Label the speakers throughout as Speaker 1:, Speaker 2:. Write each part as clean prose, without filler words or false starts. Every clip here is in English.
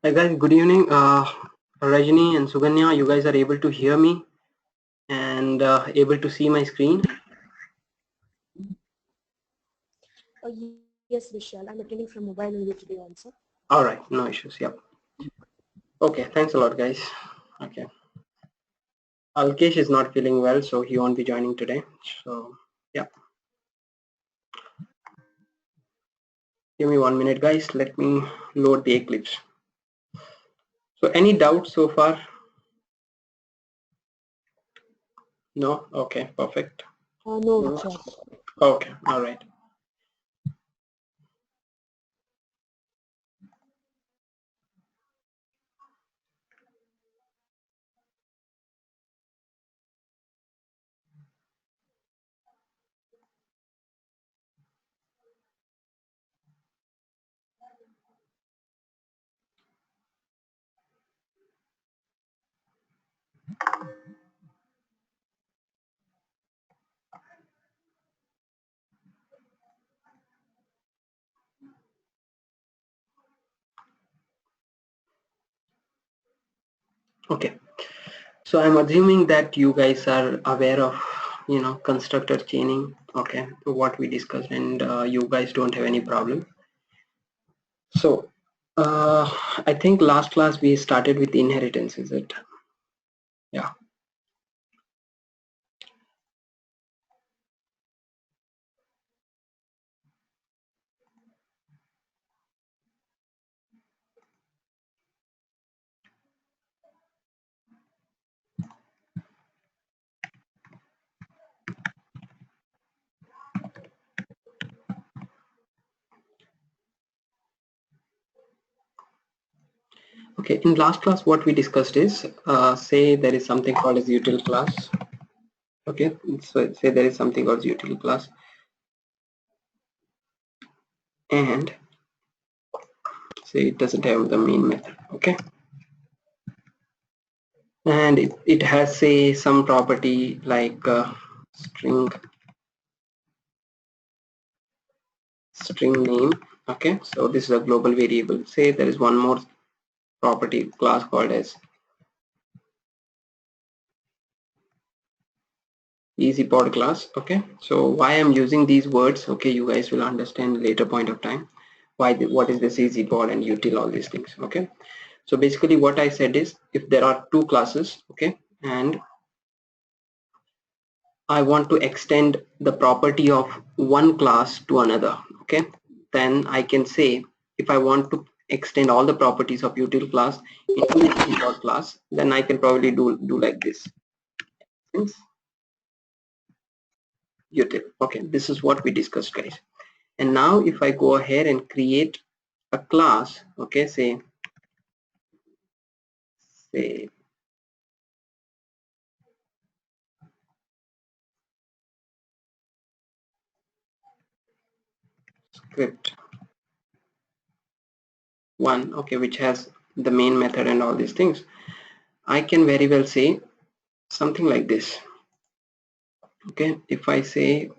Speaker 1: Hi guys, good evening. Rajni and Suganya, you guys are able to hear me and able to see my screen?
Speaker 2: Yes, Vishal. I'm attending from mobile only today also.
Speaker 1: All right, no issues. Yep. Okay, thanks a lot, guys. Okay. Alkesh is not feeling well, so he won't be joining today. So, yeah. Give me 1 minute, guys. Let me load the Eclipse. So, any doubts so far? No? Okay, perfect.
Speaker 2: No,
Speaker 1: No?
Speaker 2: Vishal.
Speaker 1: Okay, all right. Okay. So I'm assuming that you guys are aware of, constructor chaining, okay, what we discussed, and you guys don't have any problem. So I think last class we started with inheritance, is it? Yeah. Okay. In last class, what we discussed is, say there is something called as util class. Okay. So say there is something called util class, and say it doesn't have the main method. Okay. And it has say some property like string name. Okay, so this is a global variable. Say there is one more property class called as EasyPod class. Okay, so why I'm using these words, okay, you guys will understand later point of time why what is this EasyPod and util, all these things. Okay, so basically what I said is, if there are two classes, okay, and I want to extend the property of one class to another, okay, then I can say, if I want to extend all the properties of util class into the import class, then I can probably do like this. Since util, okay, this is what we discussed, guys. And now if I go ahead and create a class, okay, say script one, okay, which has the main method and all these things, I can very well say something like this. Okay, if I say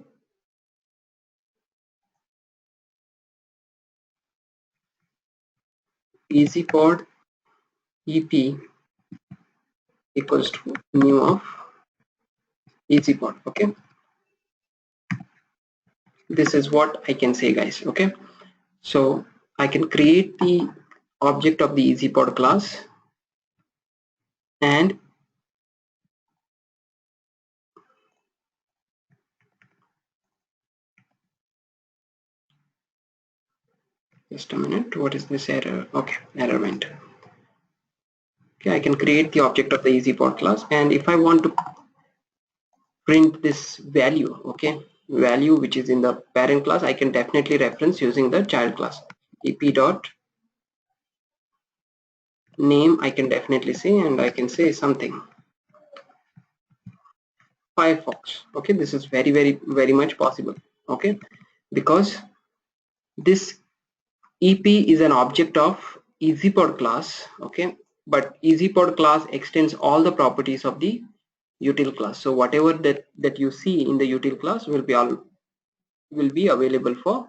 Speaker 1: EasyPod EP equals to new of EasyPod, okay, this is what I can say, guys. Okay, so I can create the object of the EasyPod class, and just a minute, what is this error? Okay, error went. Okay, I can create the object of the EasyPod class, and if I want to print this value, okay, value which is in the parent class, I can definitely reference using the child class. EP dot name, I can definitely say, and I can say something Firefox. Okay, this is very much possible. Okay, because this EP is an object of EasyPod class. Okay, but EasyPod class extends all the properties of the util class. So whatever that you see in the util class will be available for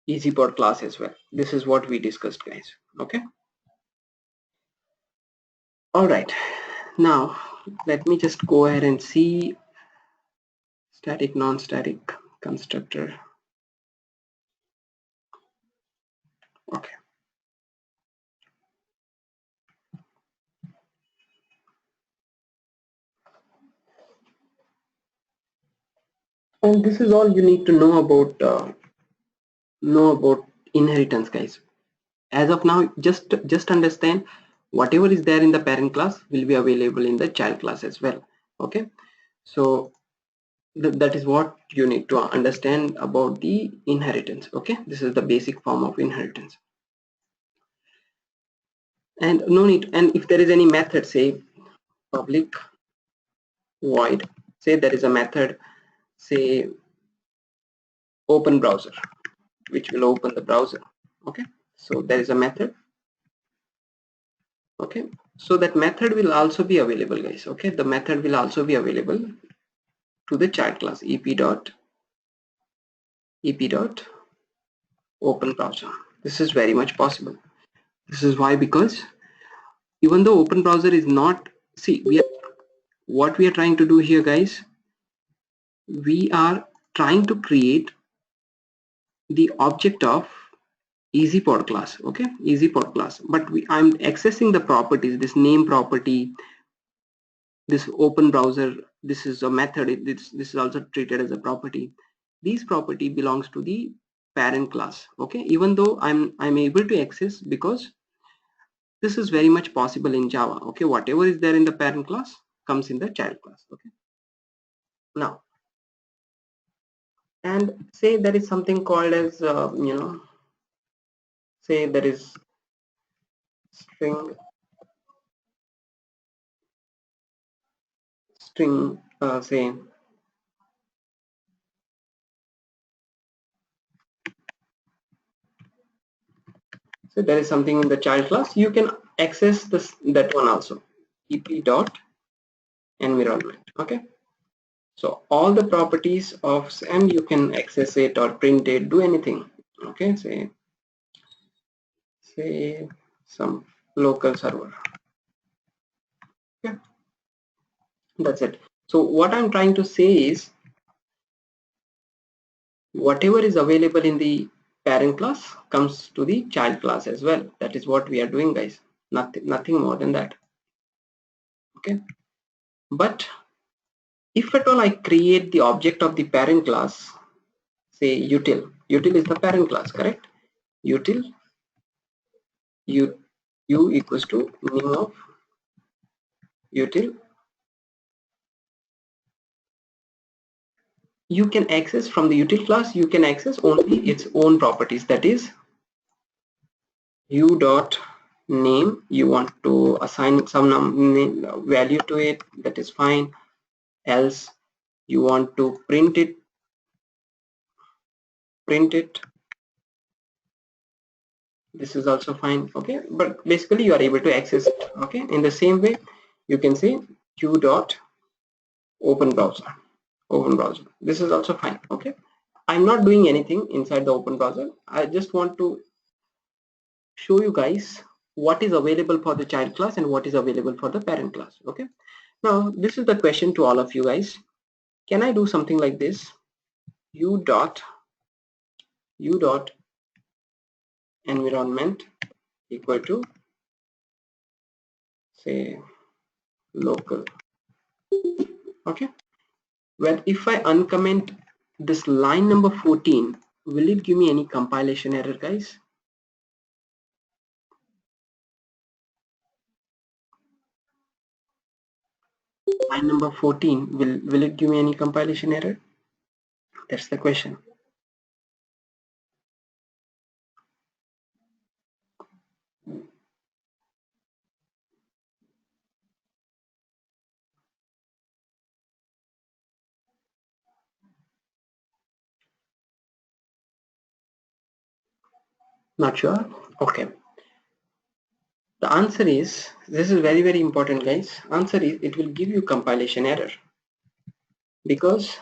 Speaker 1: EasyPod class as well. This is what we discussed, guys. Okay, All right, now let me just go ahead and see static non-static constructor. Okay, and this is all you need to know about inheritance, guys. As of now, just understand whatever is there in the parent class will be available in the child class as well. Okay, so that is what you need to understand about the inheritance. Okay, this is the basic form of inheritance. And no need, and if there is any method, say public void, say there is a method, say open browser, which will open the browser. Okay, so there is a method. Okay, so that method will also be available, guys. Okay, the method will also be available to the child class ep dot open browser. This is very much possible. This is why, because even though open browser is not, see, what we are trying to do here, guys, we are trying to create the object of EasyPod class. Okay, EasyPod class, but I'm accessing the properties, this name property, this open browser, this is a method, this is also treated as a property. This property belongs to the parent class. Okay, even though I'm able to access, because this is very much possible in Java. Okay, whatever is there in the parent class comes in the child class. Okay, now, and say there is something called as say there is string say, so there is something in the child class, you can access that one also, ep dot environment. Okay, so all the properties of SAM, you can access it or print it, do anything. Okay, say some local server. Okay, that's it. So what I'm trying to say is, whatever is available in the parent class comes to the child class as well. That is what we are doing, guys. Nothing more than that. Okay, but if at all I create the object of the parent class, say util is the parent class, correct? Util u equals to name of util, you can access from the util class, you can access only its own properties. That is, u dot name, you want to assign some value to it, that is fine. Else you want to print it, this is also fine. Okay, but basically you are able to access it. Okay, in the same way you can say q dot open browser, this is also fine. Okay, I'm not doing anything inside the open browser, I just want to show you guys what is available for the child class and what is available for the parent class. Okay, now this is the question to all of you guys. Can I do something like this? U dot environment equal to, say, local. Okay, well, if I uncomment this line number 14, will it give me any compilation error, guys? Line number 14, will it give me any compilation error? That's the question. Not sure. Okay, the answer is, this is very important, guys. Answer is, it will give you compilation error, because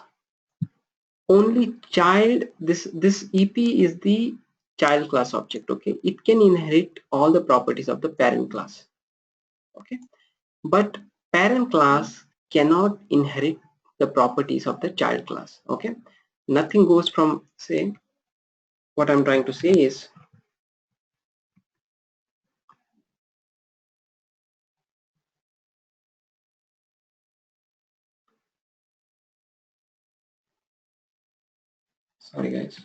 Speaker 1: only child, this ep is the child class object. Okay, it can inherit all the properties of the parent class. Okay, but parent class cannot inherit the properties of the child class. Okay, nothing goes from, say, what I'm trying to say is, sorry guys,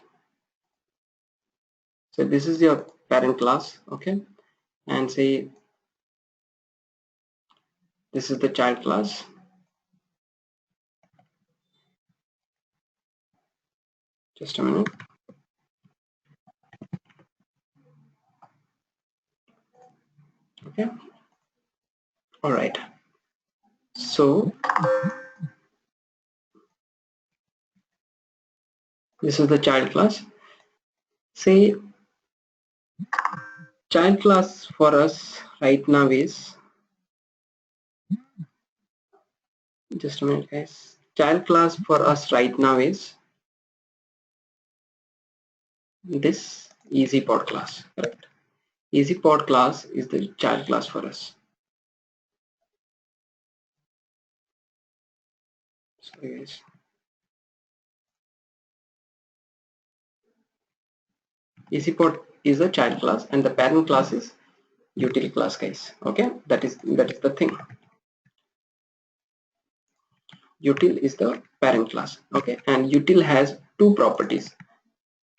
Speaker 1: so this is your parent class. Okay, and say this is the child class. Just a minute. Okay, all right, so this is the child class. Say child class for us right now is, just a minute guys, child class for us right now is this easy pod class, correct? Easy pod class is the child class for us. Sorry guys. Easy pod is the child class and the parent class is util class guys. Okay, that is the thing. Util is the parent class. Okay, and util has two properties.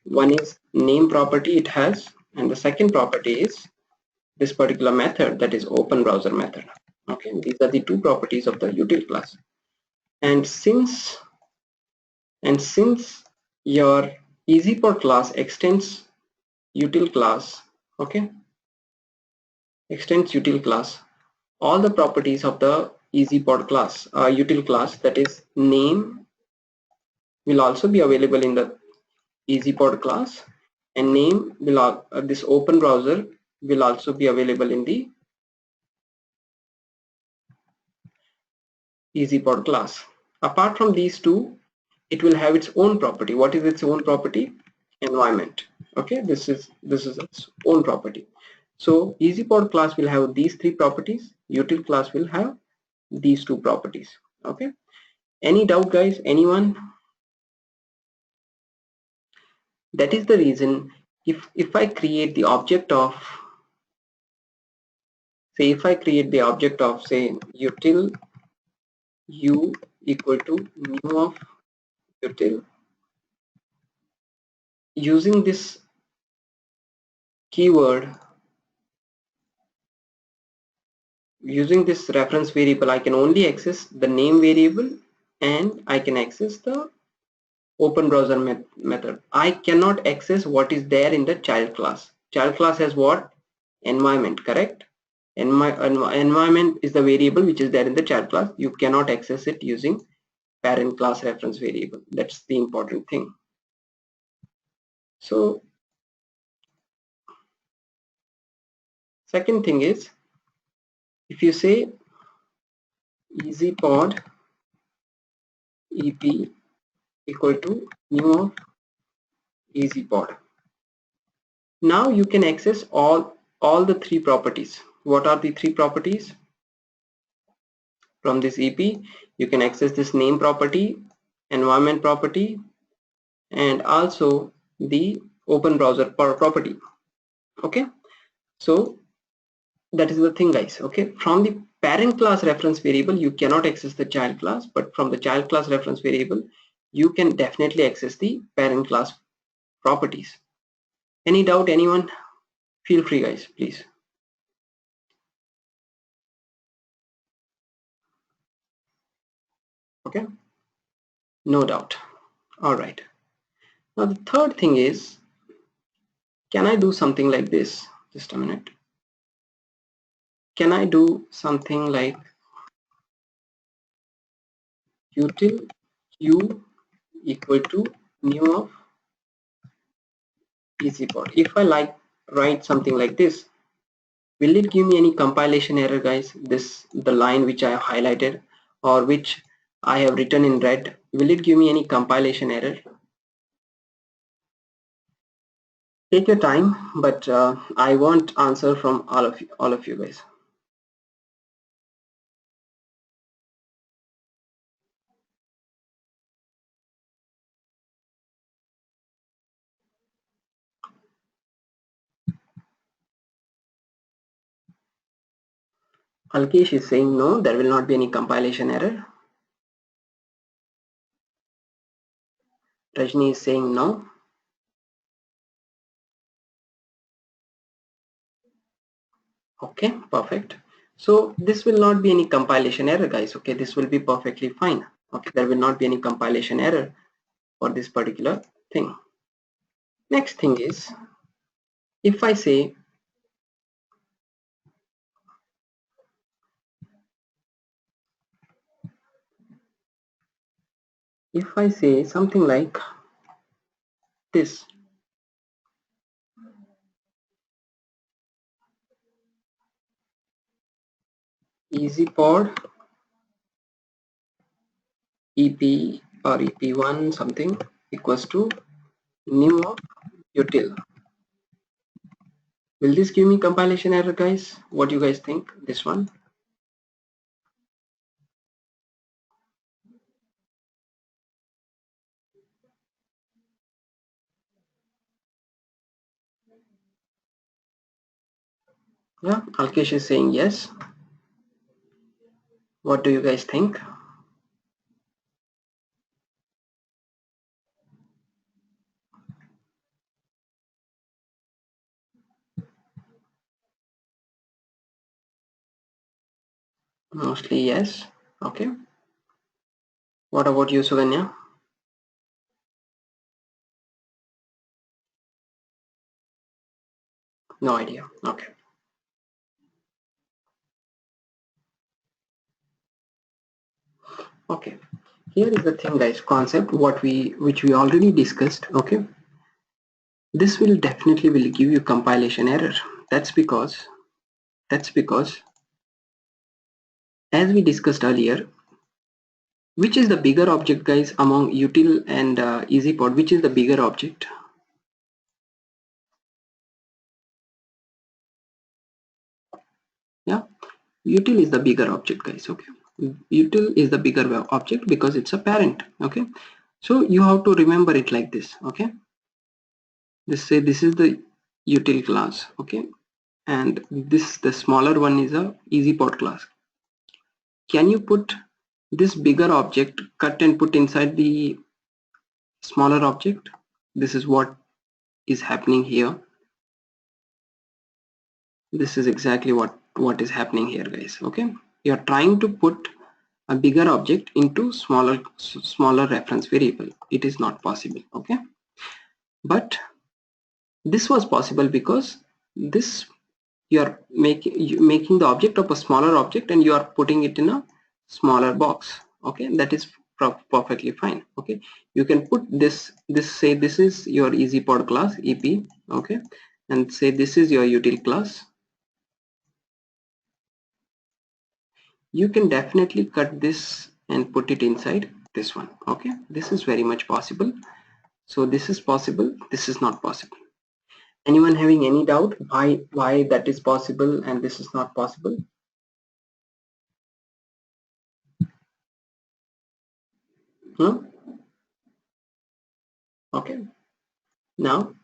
Speaker 1: One is name property it has, and the second property is this particular method, that is open browser method. Okay, these are the two properties of the util class. And since your EasyPod class extends util class, okay, extends util class, all the properties of the EasyPod class, util class, that is name, will also be available in the EasyPod class, and name will this open browser will also be available in the EasyPod class. Apart from these two, it will have its own property. What is its own property? Environment. Okay, this is its own property. So EasyPod class will have these three properties. Util class will have these two properties. Okay. Any doubt, guys? Anyone? That is the reason. If I create the object of, say, if I create the object of, say, util u equal to new of util, using this keyword, using this reference variable, I can only access the name variable and I can access the open browser method. I cannot access what is there in the child class. Child class has what? Environment, correct? Environment is the variable which is there in the child class. You cannot access it using parent class reference variable. That's the important thing. So second thing is, if you say EasyPod EP equal to new of EasyPod, now you can access all the three properties. What are the three properties? From this EP, you can access this name property, environment property, and also the open browser property. Okay, so that is the thing, guys. Okay, from the parent class reference variable, you cannot access the child class, but from the child class reference variable, you can definitely access the parent class properties. Any doubt, anyone? Feel free, guys, please. Okay, no doubt. All right. Now the third thing is, can I do something like this? Just a minute. Can I do something like util u equal to new of EasyPod? If I like write something like this, will it give me any compilation error, guys? This, the line which I have highlighted or which I have written in red, will it give me any compilation error? Take your time, but I want answer from all of you guys. Alkesh is saying no, there will not be any compilation error. Rajni is saying no. Okay, perfect. So this will not be any compilation error, guys. Okay, this will be perfectly fine. Okay, there will not be any compilation error for this particular thing. Next thing is, if I say something like this, EasyPod EP or EP1 something equals to new of util. Will this give me compilation error, guys? What do you guys think? This one? Yeah, Alkesh is saying yes. What do you guys think? Mostly yes. Okay. What about you, Suganya? No idea. Okay. Okay. Here is the thing, guys. Concept which we already discussed. Okay. This will definitely will give you compilation error. That's because as we discussed earlier, which is the bigger object, guys, among util and EasyPod? Which is the bigger object? Yeah, util is the bigger object, guys. Okay, util is the bigger object because it's a parent. Okay, so you have to remember it like this. Okay, this is the util class. Okay, and the smaller one is a EasyPod class. Can you put this bigger object cut and put inside the smaller object? This is what is happening here. This is exactly what is happening here, guys. Okay, you're trying to put a bigger object into smaller reference variable. It is not possible. Okay, but this was possible because this you making the object of a smaller object and you are putting it in a smaller box. Okay, that is perfectly fine. Okay, you can put this say this is your EasyPod class EP. Okay, and say this is your util class. You can definitely cut this and put it inside this one. Okay, this is very much possible. So this is possible, this is not possible. Anyone having any doubt why that is possible and this is not possible? No? Okay, now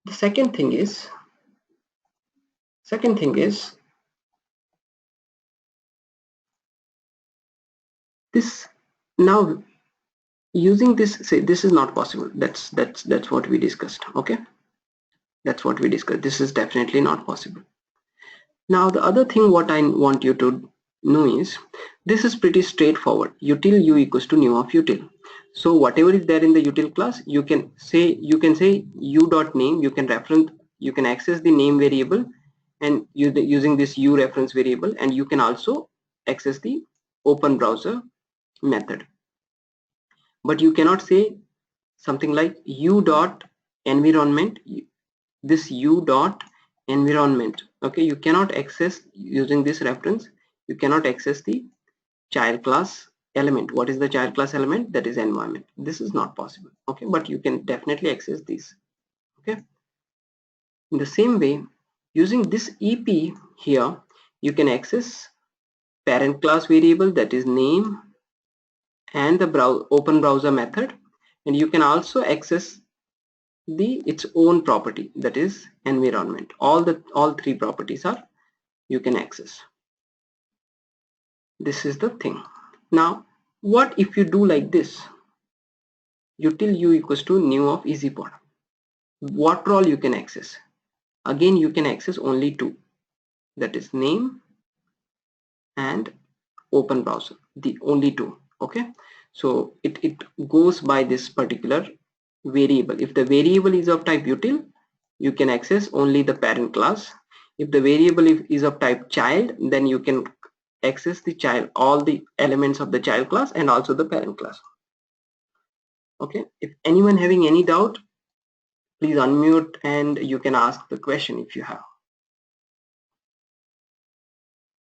Speaker 1: the second thing is this. Now using this, say this is not possible. That's what we discussed. Okay, that's what we discussed. This is definitely not possible. Now the other thing what I want you to know is this is pretty straightforward. Util u equals to new of util. So whatever is there in the util class, you can say u dot name. You can access the name variable and using this u reference variable, and you can also access the open browser method. But you cannot say something like u dot environment. This u dot environment, okay, you cannot access using this reference. You cannot access the child class element. What is the child class element? That is environment. This is not possible. Okay, but you can definitely access this. Okay, in the same way, using this EP here, you can access parent class variable, that is name, and the open browser method, and you can also access its own property, that is environment. All three properties are you can access. This is the thing. Now what if you do like this, util u equals to new of EasyPod? What role you can access? Again you can access only two, that is name and open browser, the only two. Okay, so it goes by this particular variable. If the variable is of type util, you can access only the parent class. If the variable is of type child, then you can access the child, all the elements of the child class and also the parent class. Okay, if anyone having any doubt, please unmute and you can ask the question if you have.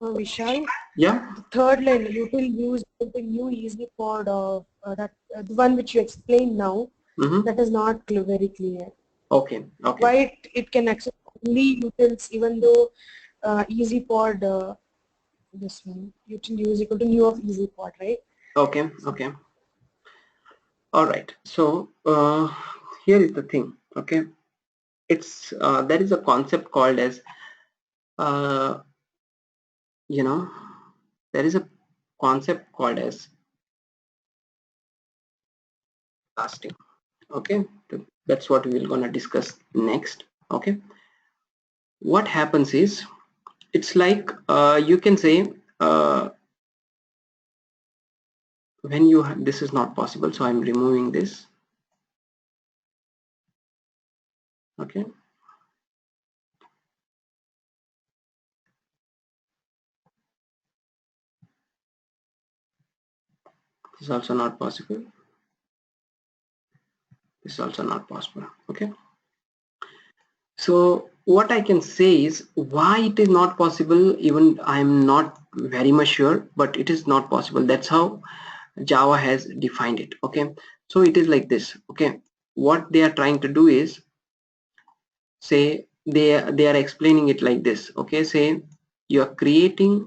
Speaker 2: Vishal,
Speaker 1: Yeah.
Speaker 2: the third line, util use the new easy pod that the one which you explained now, that is not very clear.
Speaker 1: Okay. Okay.
Speaker 2: Why it can access only utils even though easy pod this one util use equal to new of easy pod, right?
Speaker 1: Okay. Okay. All right. So here is the thing. Okay, it's there is a concept called as uh, you know there is a concept called as casting. Okay, that's what we will gonna discuss next. Okay, what happens is, it's like you can say when you this is not possible, so I'm removing this. Okay, this is also not possible, this is also not possible. Okay, so what I can say is why it is not possible, even I'm not very much sure, but it is not possible. That's how Java has defined it. Okay, so it is like this. Okay, what they are trying to do is, say they are explaining it like this. Okay, say you are creating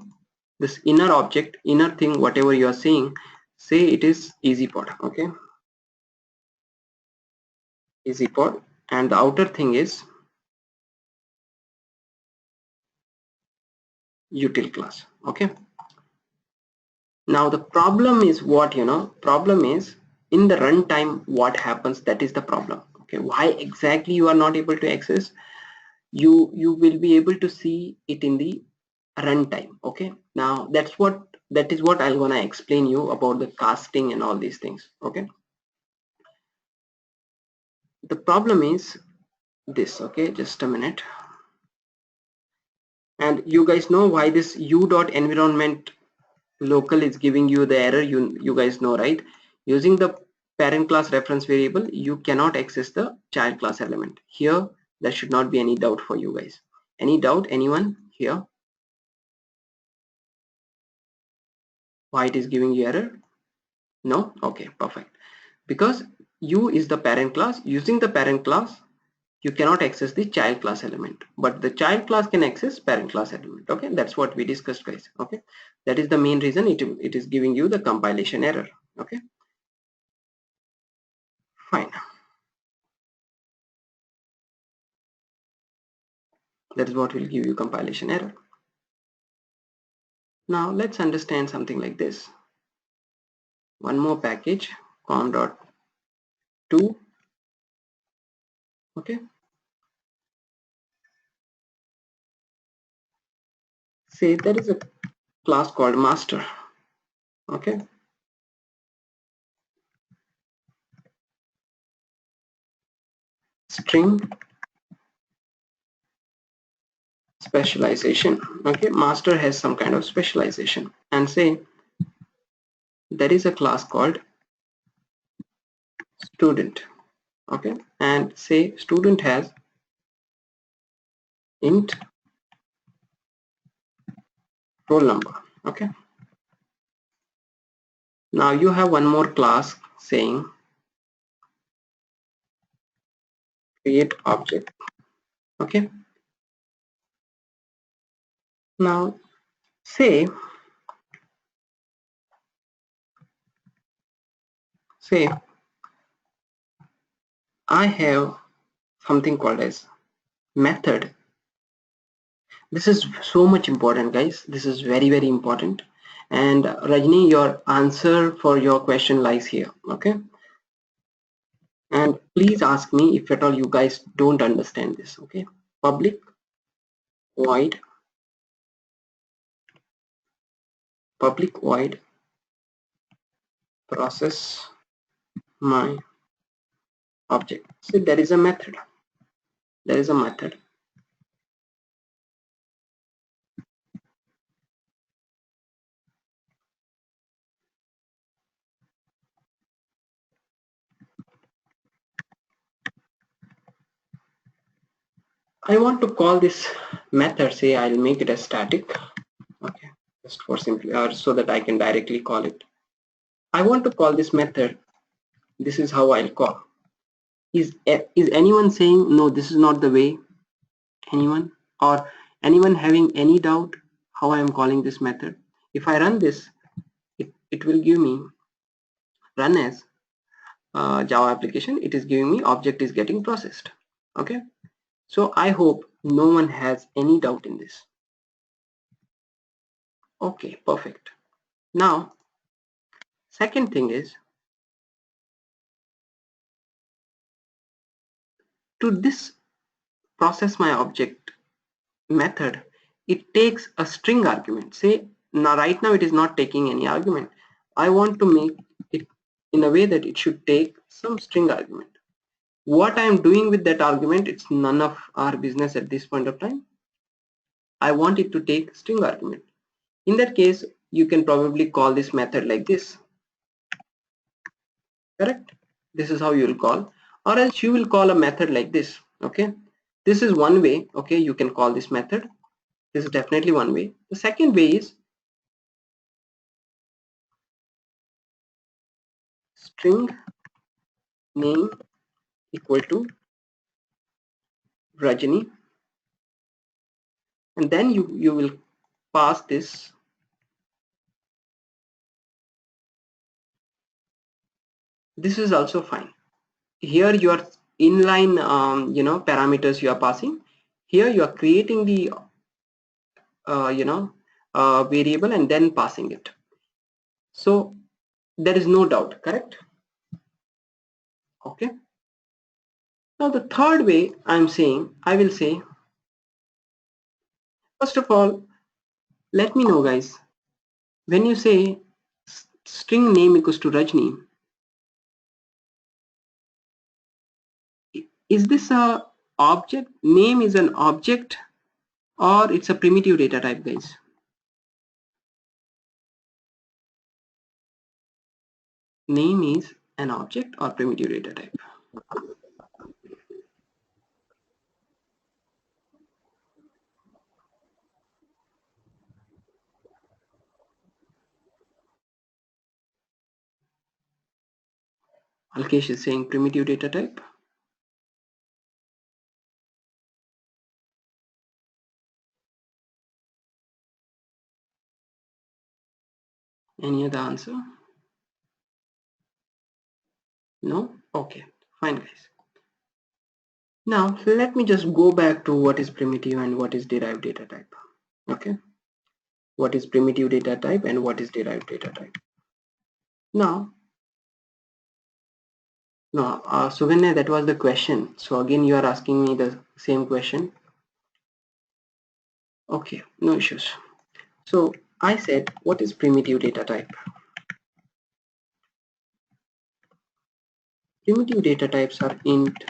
Speaker 1: this inner object, inner thing, whatever you are seeing, say it is EasyPod. Okay, EasyPod, and the outer thing is util class. Okay, now the problem is what, problem is in the runtime what happens, that is the problem. Okay, why exactly you are not able to access, you will be able to see it in the runtime. Okay, now that is what I'm gonna explain you about the casting and all these things. Okay, the problem is this. Okay, just a minute. And you guys know why this u dot environment local is giving you the error, you guys know, right? Using the parent class reference variable, you cannot access the child class element. Here there should not be any doubt for you guys. Any doubt, anyone here, why it is giving you error? No? Okay, perfect. Because u is the parent class, using the parent class you cannot access the child class element, but the child class can access parent class element. Okay, that's what we discussed, guys. Okay, that is the main reason it is giving you the compilation error. Okay, fine. That is what will give you compilation error. Now let's understand something like this. One more package, com.to. Okay, say there is a class called master. Okay, string specialization. Okay, master has some kind of specialization, and say there is a class called student. Okay, and say student has int roll number. Okay, now you have one more class saying create object. Okay, now say I have something called as method. This is so much important, guys. This is very important. And Rajni, your answer for your question lies here. Okay, and please ask me if at all you guys don't understand this. Okay, public void, public void process my object. So there is a method. There is a method. I want to call this method, say I'll make it a static. Okay, just for simply, or so that I can directly call it. I want to call this method. This is how I'll call. Is anyone saying no? This is not the way. Anyone, or anyone having any doubt how I am calling this method? If I run this, it will give me run as Java application. It is giving me object is getting processed. Okay, so I hope no one has any doubt in this. Okay, perfect. Now, second thing is, to this process my object method, it takes a string argument. Say now, right now it is not taking any argument. I want to make it in a way that it should take some string argument. What I am doing with that argument, it's none of our business at this point of time. I want it to take string argument. In that case, you can probably call this method like this. Correct? This is how you will call, or else you will call a method like this. Okay, this is one way. Okay, you can call this method. This is definitely one way. The second way is string name equal to Rajani, and then you will pass this. This is also fine. Here your inline parameters you are passing. Here you are creating the variable and then passing it. So there is no doubt, correct? Okay. Now the third way I'm saying, I will say, first of all, let me know guys, when you say string name equals to Rajni, is this a object? Name is an object or it's a primitive data type, guys? Name is an object or primitive data type? Alkesh is saying primitive data type. Any other answer? No? Okay, fine guys. Now let me just go back to what is primitive and what is derived data type. Okay, what is primitive data type and what is derived data type. Now, no, Suganya, that was the question. So again, you are asking me the same question. Okay, no issues. So I said, what is primitive data type? Primitive data types are int,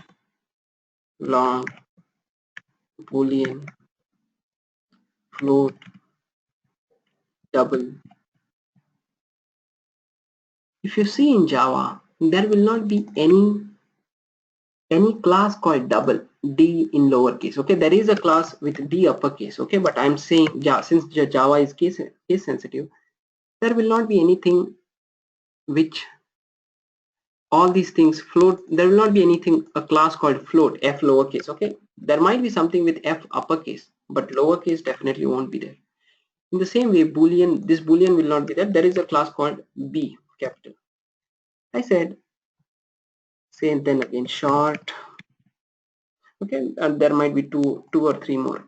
Speaker 1: long, boolean, float, double. If you see in Java, there will not be any class called double, d in lowercase. Okay, there is a class with d uppercase. Okay, but I'm saying, yeah, since Java is case sensitive, there will not be anything which all these things float. There will not be anything, a class called float, f lowercase. Okay, there might be something with f uppercase, but lowercase definitely won't be there. In the same way, boolean, this boolean will not be there. There is a class called b capital. I said, say then again short. Okay, and there might be two or three more.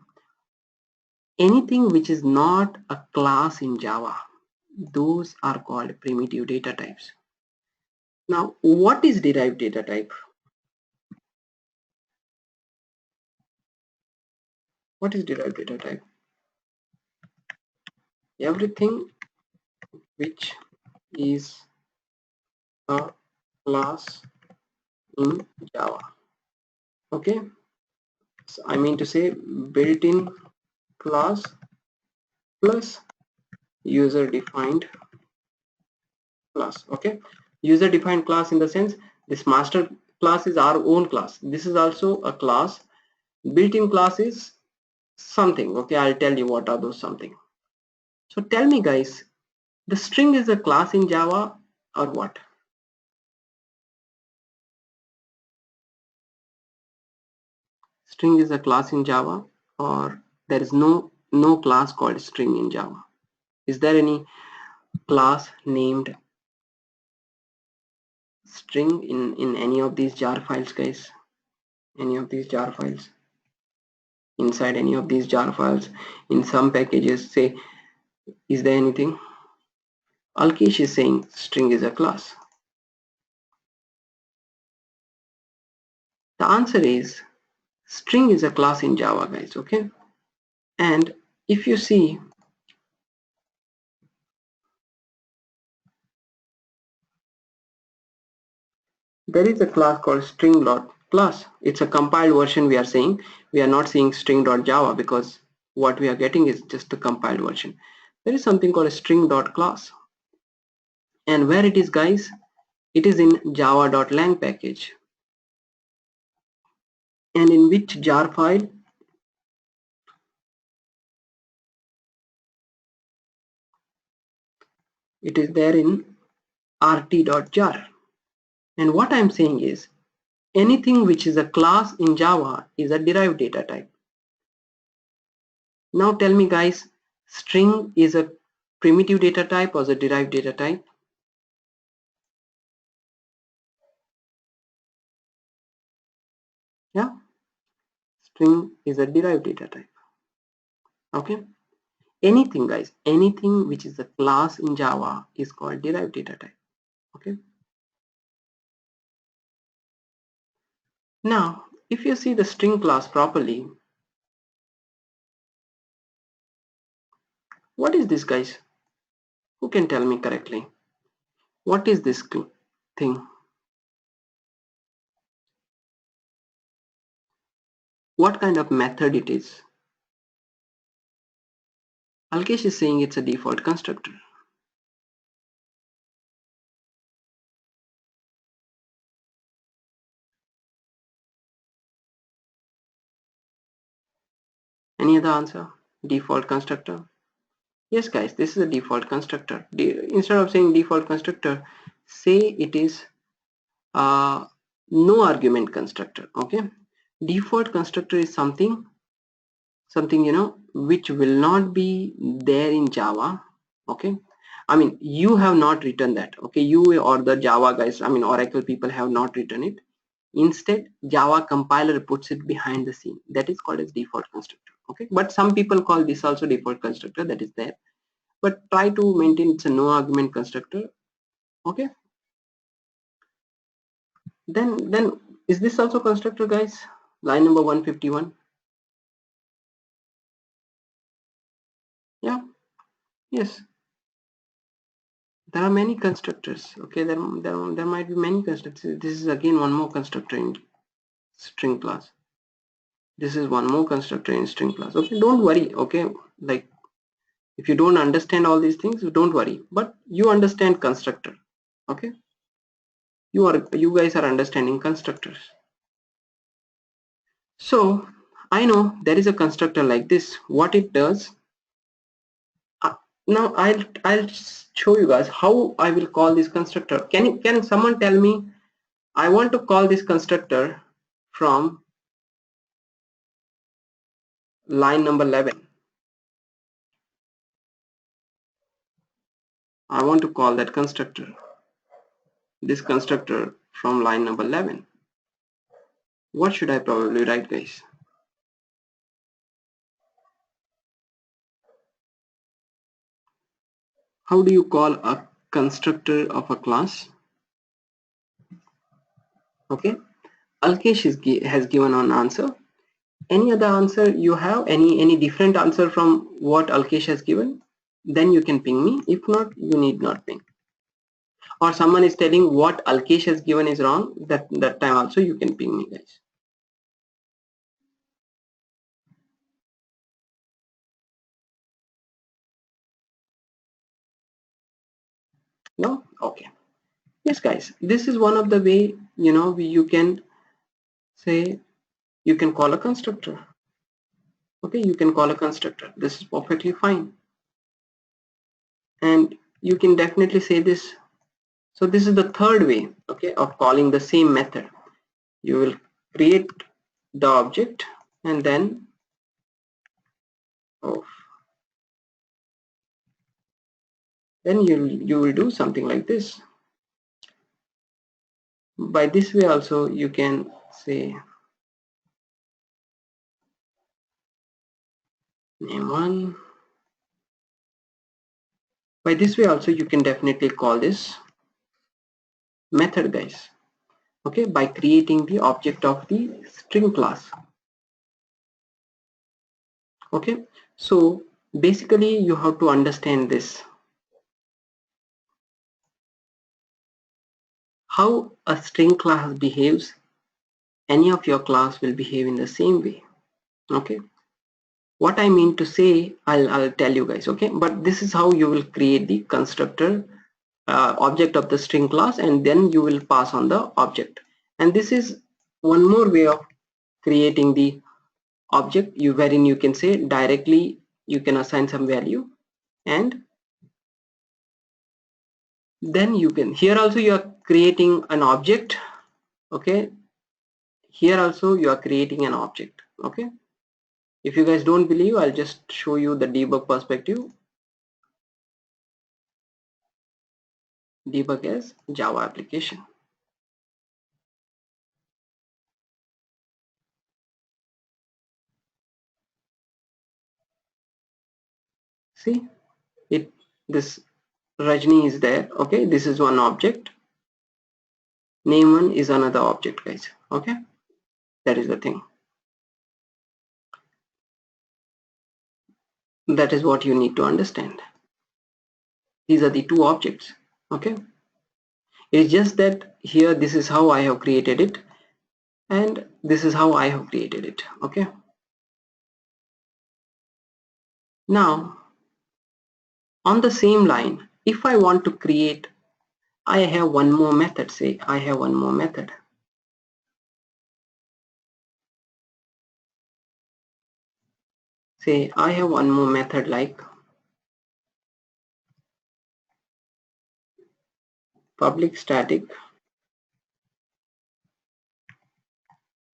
Speaker 1: Anything which is not a class in Java, those are called primitive data types. Now, what is derived data type? What is derived data type? Everything which is a class in Java. Okay, so I mean to say built-in class plus user defined class. Okay, user defined class in the sense this master class is our own class. This is also a class. Built-in class is something. Okay, I'll tell you what are those something. So tell me guys, the string is a class in Java or what? String is a class in Java, or there is no class called string in Java? Is there any class named string in any of these jar files, guys? Any of these jar files? Inside any of these jar files, in some packages, say, is there anything? Alkesh is saying string is a class. The answer is string is a class in Java, guys. Okay, and if you see, there is a class called string.class. It's a compiled version. We are saying we are not saying string.java because what we are getting is just the compiled version. There is something called a string.class, and where it is, guys, it is in java.lang package. And in which jar file? It is there in rt.jar. And what I'm saying is anything which is a class in Java is a derived data type. Now tell me guys, string is a primitive data type or a derived data type? Yeah, string is a derived data type. Okay, anything guys, anything which is a class in Java is called derived data type. Okay, now if you see the string class properly, what is this, guys? Who can tell me correctly? What is this thing? What kind of method it is? Alkesh is saying it's a default constructor. Any other answer? Default constructor? Yes guys, this is a default constructor. Instead of saying default constructor, say it is no argument constructor. Okay, default constructor is something which will not be there in Java. Okay, I mean you have not written that. Okay, you or the Java guys, I mean Oracle people have not written it. Instead, Java compiler puts it behind the scene. That is called as default constructor. Okay, but some people call this also default constructor, that is there. But try to maintain it's a no argument constructor. Okay, then is this also constructor, guys? Line number 151. Yeah, yes. There are many constructors. Okay, there might be many constructors. This is again one more constructor in string class. This is one more constructor in string class. Okay, don't worry. Okay, like if you don't understand all these things, don't worry, but you understand constructor. Okay, you guys are understanding constructors. So I know there is a constructor like this. What it does, uh, now I'll show you guys how I will call this constructor. Can someone tell me, I want to call this constructor from line number 11. I want to call that constructor, this constructor from line number 11. What should I probably write, guys? How do you call a constructor of a class? Okay, Alkesh has given an answer. Any other answer you have? Any different answer from what Alkesh has given? Then you can ping me. If not, you need not ping. Or someone is telling what Alkesh has given is wrong. That time also you can ping me, guys. No? Okay. Yes, guys. This is one of the way, you can say you can call a constructor. Okay, you can call a constructor. This is perfectly fine. And you can definitely say this. So this is the third way, okay, of calling the same method. You will create the object and then oh, then you will do something like this. By this way also you can say name one. By this way also you can definitely call this method, guys. Okay, by creating the object of the string class. Okay, so basically you have to understand this, how a string class behaves. Any of your class will behave in the same way. Okay, what I mean to say, I'll tell you guys. Okay, but this is how you will create the constructor object of the string class, and then you will pass on the object. And this is one more way of creating the object, wherein you can say directly you can assign some value, and then you can, here also you are creating an object. Okay, here also you are creating an object. Okay, if you guys don't believe, I'll just show you the debug perspective. Debug as Java application. See it, this Rajni is there. Okay, this is one object, name one is another object, guys. Okay, that is the thing. That is what you need to understand. These are the two objects. Okay, it's just that here this is how I have created it, and this is how I have created it. Okay, now on the same line, if I want to create, I have one more method. Say I have one more method. Say I have one more method like public static,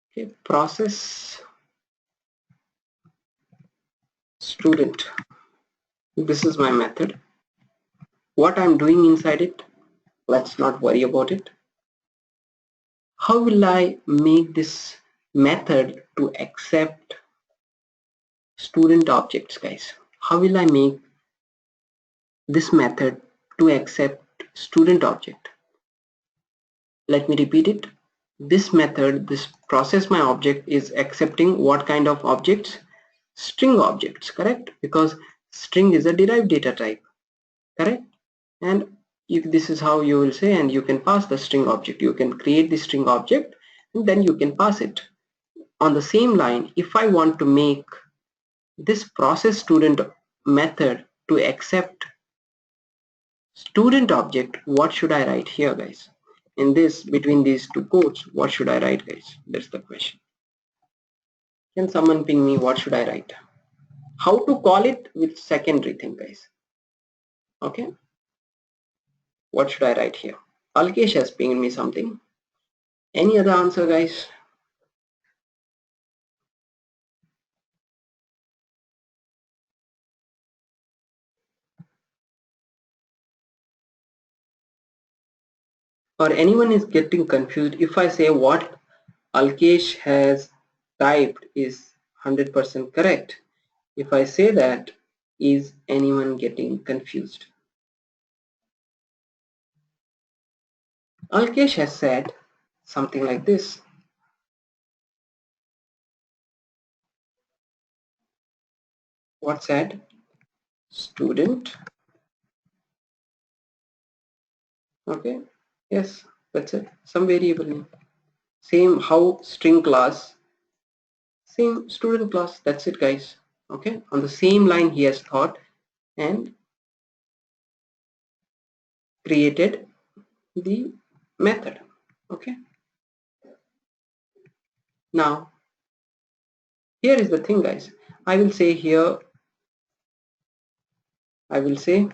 Speaker 1: okay, process student. This is my method. What I'm doing inside it, let's not worry about it. How will I make this method to accept student objects, guys? How will I make this method to accept student object? Let me repeat it. This method, this process my object, is accepting what kind of objects? String objects, correct? Because string is a derived data type, correct? And this is how you will say, and you can pass the string object. You can create the string object and then you can pass it. On the same line, if I want to make this process student method to accept student object, what should I write here, guys? In this, between these two quotes, what should I write, guys? That's the question. Can someone ping me what should I write? How to call it with secondary thing, guys. Okay, what should I write here? Alkesh has pinged me something. Any other answer, guys? Or anyone is getting confused if I say what Alkesh has typed is 100% correct? If I say that, is anyone getting confused? Alkesh has said something like this. What said? Student. Okay. Yes, that's it. Some variable name. Same how string class. Same student class. That's it, guys. Okay. On the same line he has thought and created the method. Okay. Now here is the thing, guys. I will say here. I will say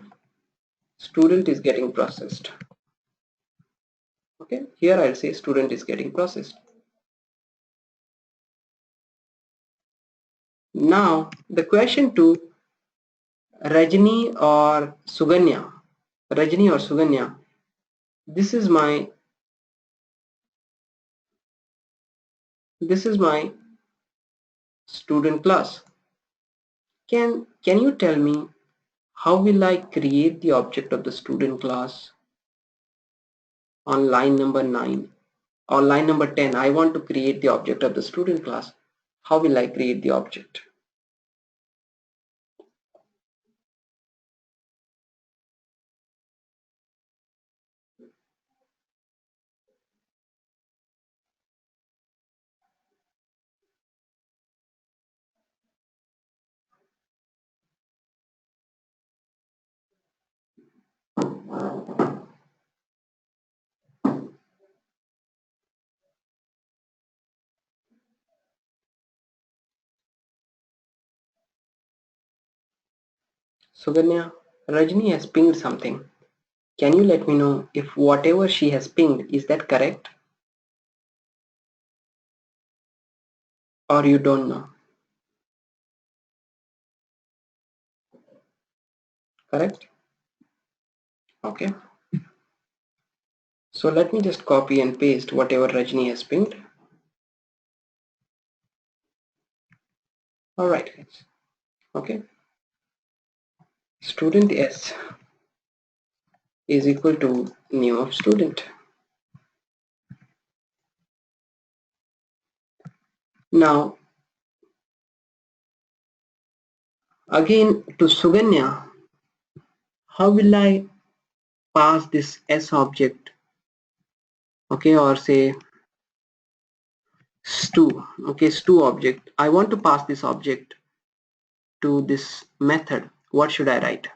Speaker 1: student is getting processed. Okay. Here I'll say student is getting processed. Now the question to Rajni or Suganya. Rajni or Suganya. This is my student class. Can you tell me how will I create the object of the student class on line number 9 or line number 10? I want to create the object of the student class. How will I create the object? Suganya, Rajni has pinged something. Can you let me know if whatever she has pinged, is that correct or you don't know? Correct? Okay. So let me just copy and paste whatever Rajni has pinged. Alright guys. Okay. Student S is equal to name of student. Now again to Suganya, how will I pass this S object? Okay, or say stu. Okay, stu object. I want to pass this object to this method. What should I write?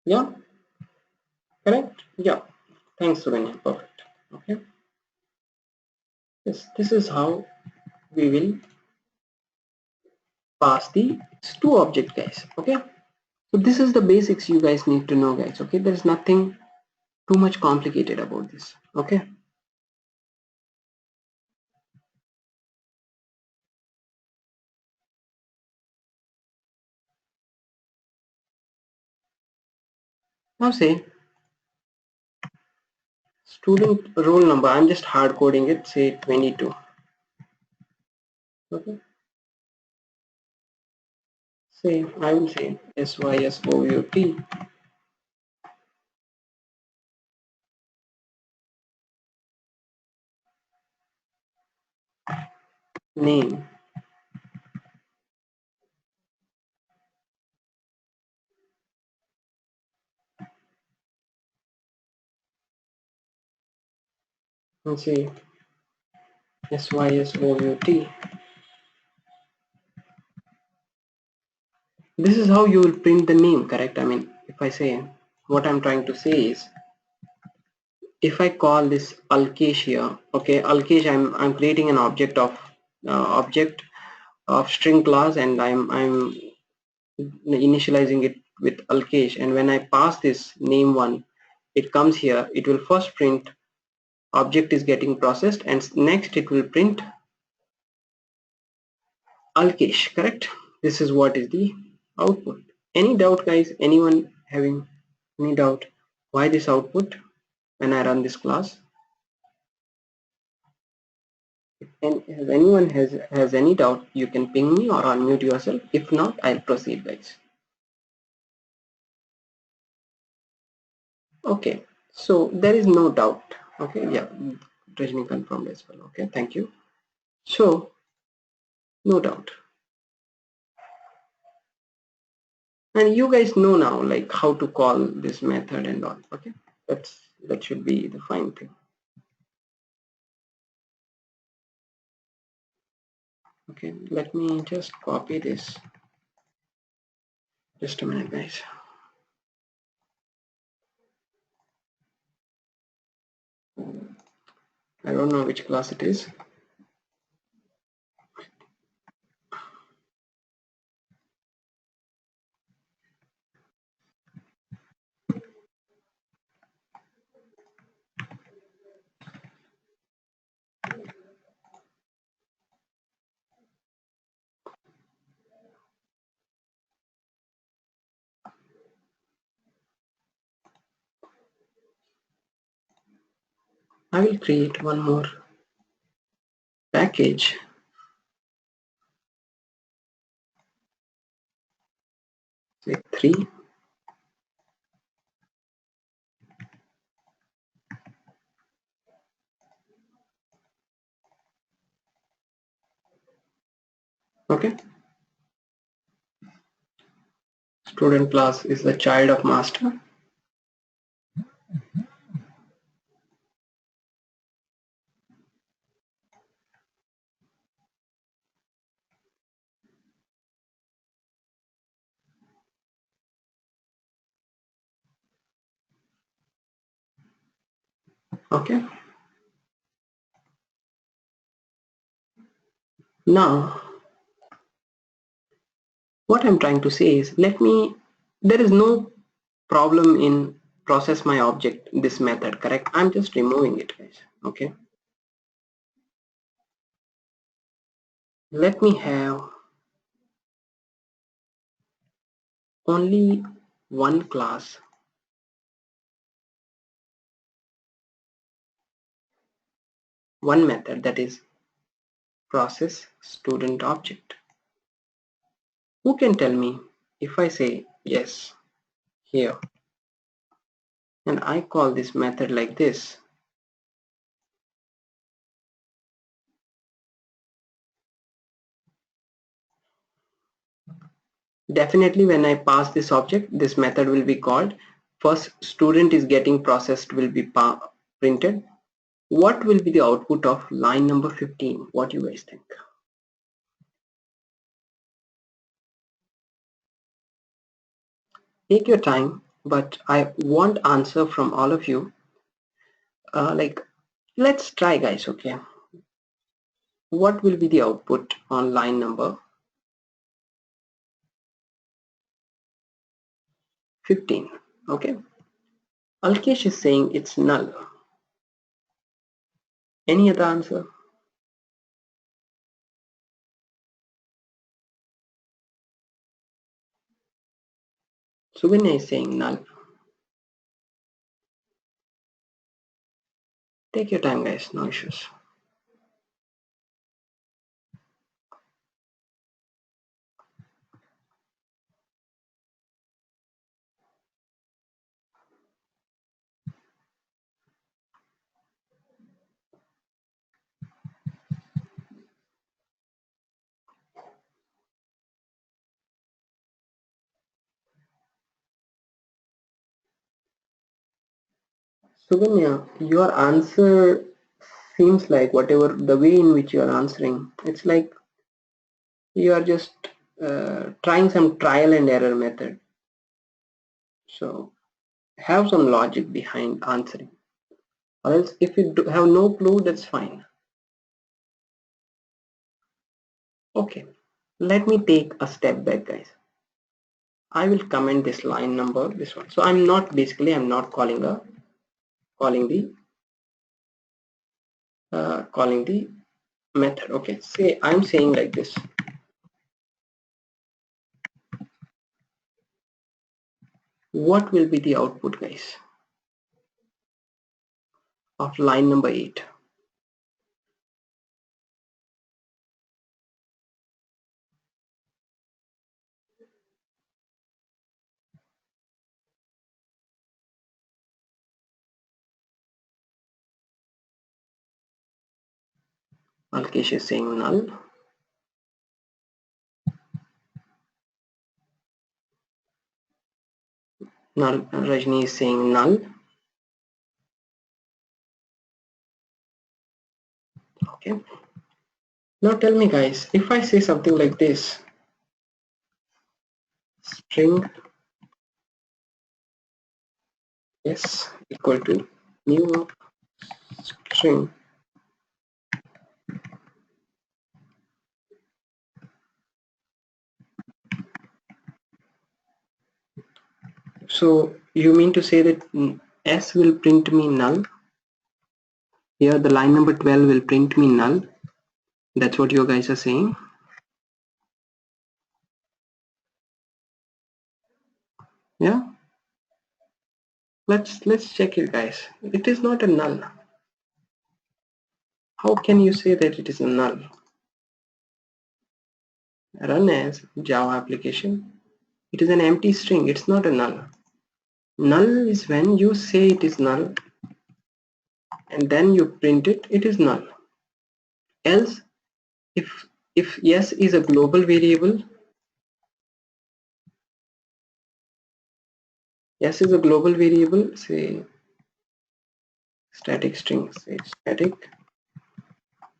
Speaker 1: Yeah, correct? Yeah. Thanks, Suganya. Perfect. Okay. Yes, this is how we will pass the stu object, guys. Okay. So this is the basics you guys need to know, guys. Okay. There is nothing too much complicated about this. Okay. Now say student roll number. I'm just hard coding it. Say 22. Okay. Say I will say SYSOUT name. And say SYSOUT. This is how you will print the name, correct? I mean, if I say what I'm trying to say is if I call this Alkesh here, okay, Alkesh, I'm creating an object of string class and I'm initializing it with Alkesh, and when I pass this name one, it comes here. It will first print object is getting processed, and next it will print Alkesh, correct? This is what is the output. Any doubt, guys? Anyone having? Any doubt why this output when I run this class? And if anyone has any doubt, you can ping me or unmute yourself. If not, I'll proceed, guys. Okay, so there is no doubt. Okay, yeah, Rajni confirmed as well. Okay, thank you. So no doubt, and you guys know now like how to call this method and all. Okay, that should be the fine thing. Okay, let me just copy this. Just a minute, guys. I don't know which class it is. I will create one more package. Say 3. Okay, student class is the child of master. Okay, now what I'm trying to say is there is no problem in process my object this method, correct? I'm just removing it, guys. Okay, let me have only one class, one method, that is process student object. Who can tell me if I say yes here and I call this method like this, definitely when I pass this object, this method will be called. First student is getting processed will be printed. What will be the output of line number 15? What do you guys think? Take your time, but I want answer from all of you. Like, let's try, guys. Okay, what will be the output on line number 15? Okay, Alkesh is saying it's null. Any other answer? Suganya is saying null. Take your time, guys, no issues. Suganya, your answer seems like whatever the way in which you are answering, it's like you are just trying some trial and error method. So have some logic behind answering. Or else if you have no clue, that's fine. Okay, let me take a step back, guys. I will comment this line number, this one. So I'm not calling the method. Okay, say I'm saying like this. what will be the output, guys, of line number 8? Alkesh is saying null. Null. Rajni is saying null. Okay. Now tell me, guys, if I say something like this, string s equal to new of string. So you mean to say that s will print me null? Here the line number 12 will print me null. That's what you guys are saying. Yeah. Let's check it, guys. It is not a null. How can you say that it is a null? Run as Java application. It is an empty string. It's not a null. Null is when you say it is null and then you print it, it is null. Else, if yes is a global variable, yes is a global variable, say static string, say static,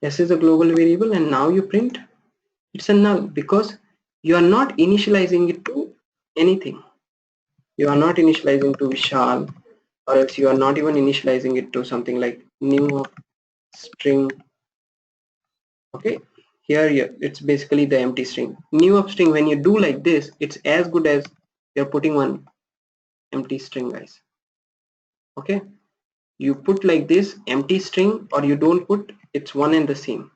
Speaker 1: yes is a global variable, and now you print, it's a null because you are not initializing it to anything. You are not initializing to Vishal, or else you are not even initializing it to something like new string. Okay, here it's basically the empty string. New of string, when you do like this, it's as good as you're putting one empty string, guys. Okay, you put like this empty string or you don't put, it's one and the same.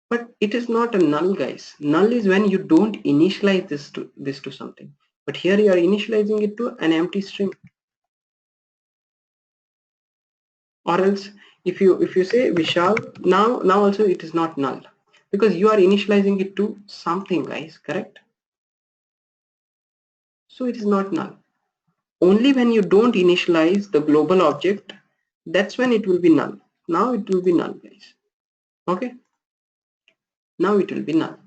Speaker 1: But it is not a null, guys. Null is when you don't initialize this to something, but here you are initializing it to an empty string. Or else if you say Vishal, now also it is not null because you are initializing it to something, guys, correct? So it is not null. Only when you don't initialize the global object, that's when it will be null. Now it will be null, guys. Okay, now it will be null.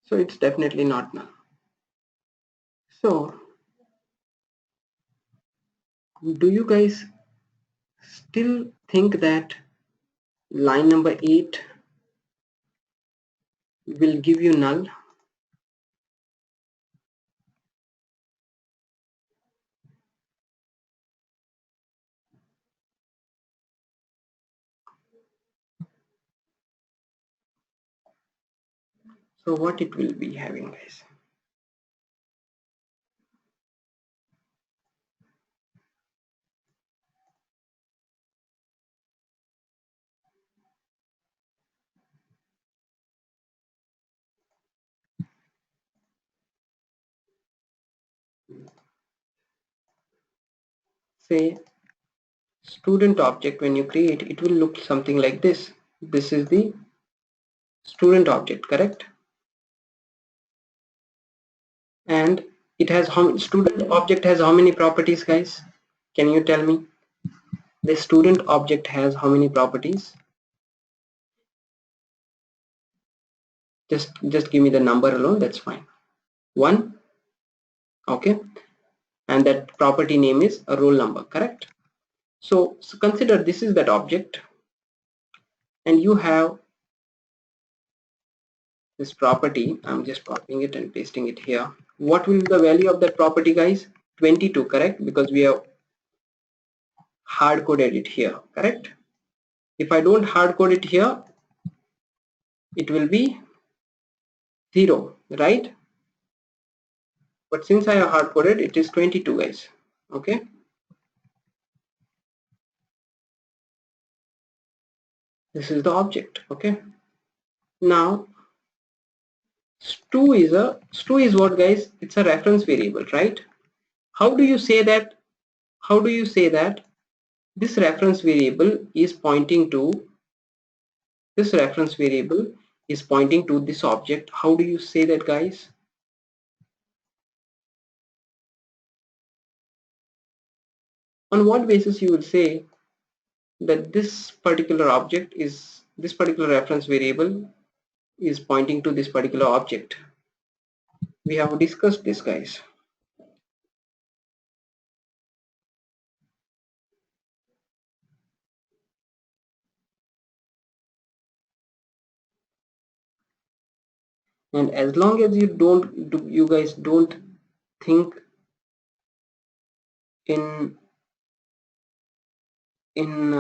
Speaker 1: So it's definitely not null. So do you guys still think that line number 8 will give you null? So what it will be having, guys? Say student object, when you create, it will look something like this. This is the student object, correct? And it has how student object has how many properties, guys? Can you tell me? The student object has how many properties? Just give me the number alone, that's fine. One. Okay, and that property name is a roll number, correct? So consider this is that object and you have this property. I'm just copying it and pasting it here. What will be the value of that property, guys? 22, correct? Because we have hard coded it here, correct? If I don't hard code it here, it will be 0, right? But since I have hard coded, it is 22, guys. Okay, this is the object. Okay, now stu is what, guys? It's a reference variable, right? How do you say that? How do you say that this reference variable is pointing to this reference variable is pointing to this object? How do you say that, guys? On what basis you will say that this particular object is this particular reference variable is pointing to this particular object? We have discussed this, guys. And as long as you guys don't think in in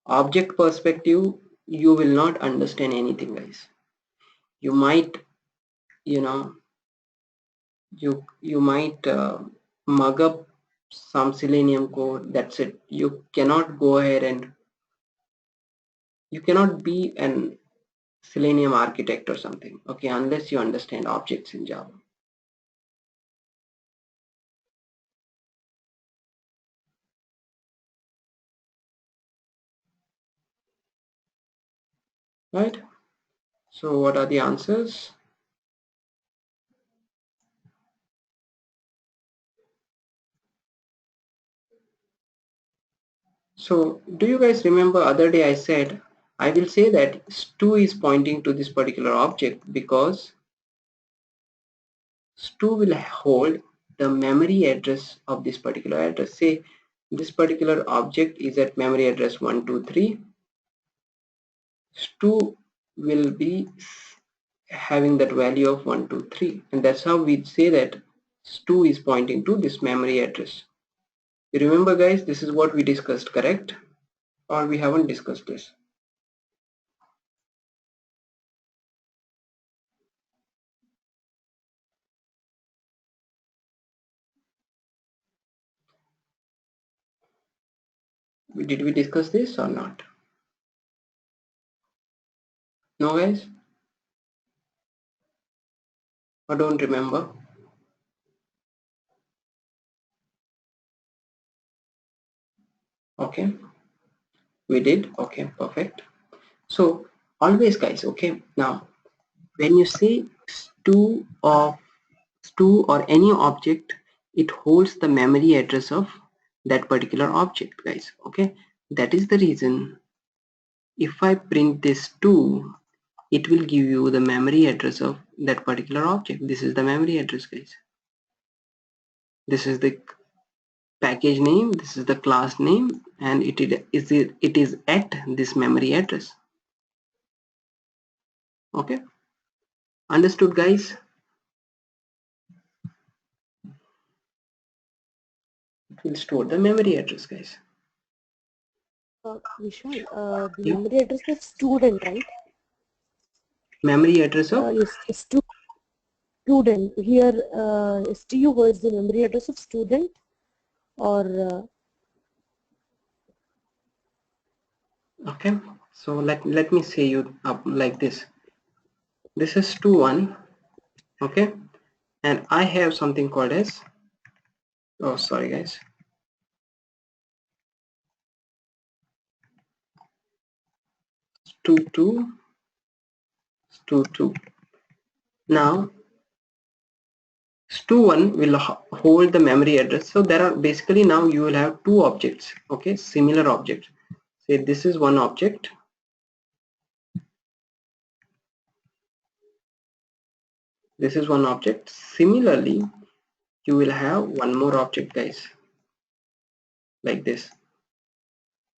Speaker 1: object perspective, you will not understand anything, guys. You might, you know, you might mug up some Selenium code. That's it. You cannot go ahead and you cannot be an Selenium architect or something, okay, unless you understand objects in Java. Right? So what are the answers? So do you guys remember other day I said I will say that stu is pointing to this particular object because stu will hold the memory address of this particular address. Say this particular object is at memory address 123. Stu will be having that value of 123, and that's how we say that stu is pointing to this memory address. You remember, guys, this is what we discussed, correct? Or we haven't discussed this? Did we discuss this or not? No, guys? I don't remember. Okay, we did. Okay, perfect. So always, guys, okay, now when you say stu or any object, it holds the memory address of that particular object, guys. Okay, that is the reason if I print this 2, it will give you the memory address of that particular object. This is the memory address, guys. This is the package name, this is the class name, and it is at this memory address. Okay, understood, guys? It will store the memory address, guys.
Speaker 2: Vishal, the
Speaker 1: Yeah,
Speaker 2: memory address of student, right?
Speaker 1: memory address of
Speaker 2: Yes, student. Here, STU was the memory address of student, or
Speaker 1: okay. So let me say you up like this. This is 2 1, okay, and I have something called as, oh sorry guys, 2 2 2 2. Now stu1 will hold the memory address. So there are basically now you will have two objects, okay, similar objects. Say this is one object, this is one object. Similarly, you will have one more object, guys, like this,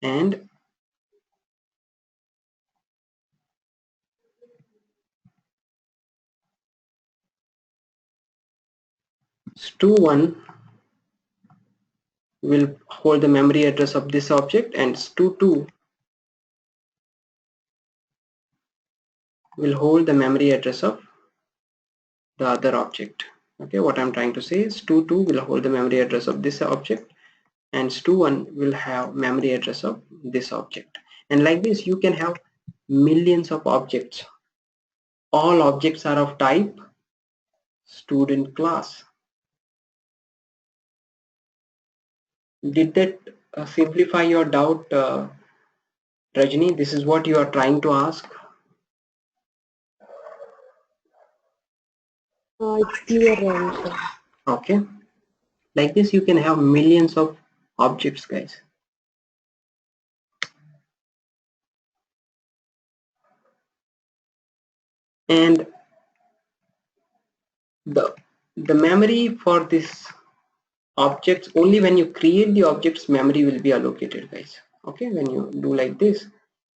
Speaker 1: and stu1 will hold the memory address of this object, and stu2 will hold the memory address of the other object. Okay, what I'm trying to say is stu2 will hold the memory address of this object, and stu1 will have memory address of this object. And like this you can have millions of objects all objects are of type student class. Did that simplify your doubt, Rajni? This is what you are trying to ask.
Speaker 2: It's clear, Ravi, sir.
Speaker 1: Okay, like this you can have millions of objects, guys. And the memory for this objects, only when you create the objects memory will be allocated, guys. Okay, when you do like this,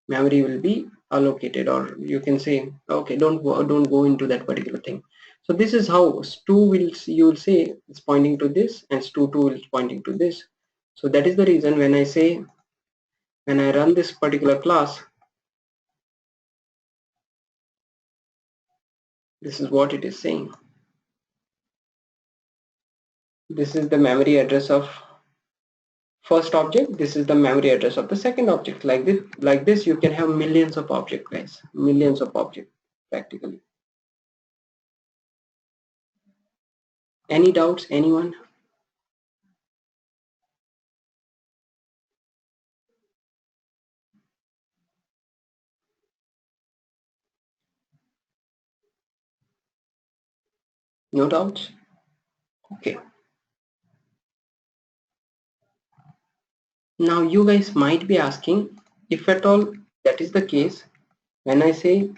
Speaker 1: memory will be allocated, or you can say, okay, don't go into that particular thing. So this is how stu will, you will say it's pointing to this, and stu2 is pointing to this. So that is the reason when I say, when I run this particular class, this is what it is saying. This is the memory address of first object, this is the memory address of the second object. Like this you can have millions of objects, guys, millions of objects practically. Any doubts, anyone? No doubts? Okay, now you guys might be asking, if at all that is the case, when I say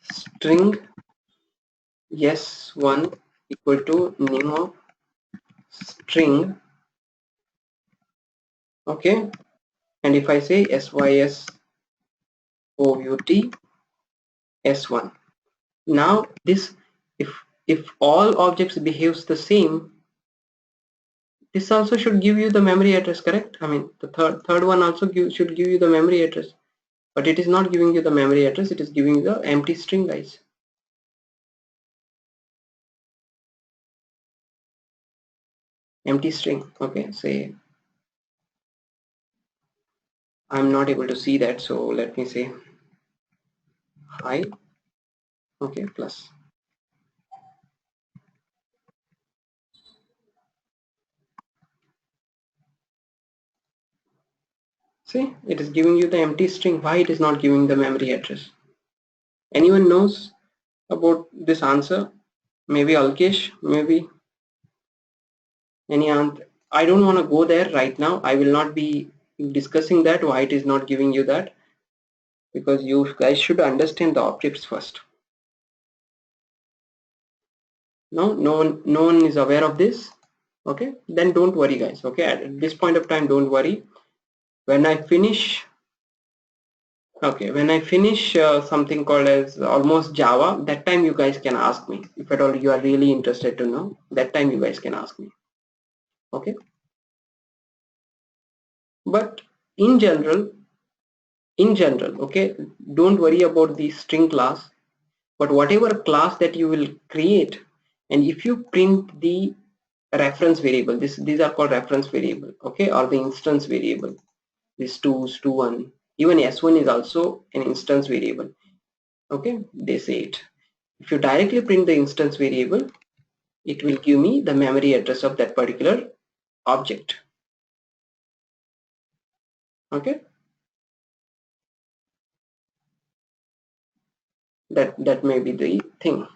Speaker 1: string yes1 equal to name of string, okay, and if I say sys out s1, now this, if all objects behaves the same, this also should give you the memory address, correct? I mean, the third one also should give you the memory address, but it is not giving you the memory address, it is giving you the empty string, guys. Empty string. Okay, say I'm not able to see that, so let me say hi. Okay, plus. See, it is giving you the empty string. Why it is not giving the memory address? Anyone knows about this answer? Maybe Alkesh, maybe any answer. I don't want to go there right now. I will not be discussing that, why it is not giving you that, because you guys should understand the objects first. No one is aware of this. Okay, then don't worry, guys. Okay, at this point of time, don't worry. When I finish, okay, when I finish something called as almost Java, that time you guys can ask me. If at all you are really interested to know, that time you guys can ask me. Okay, but in general, okay, don't worry about the string class, but whatever class that you will create, and if you print the reference variable, these are called reference variable, okay, or the instance variable, this 2 stu1, even s1 is also an instance variable. Okay, they say it, if you directly print the instance variable, it will give me the memory address of that particular object. Okay, that may be the thing.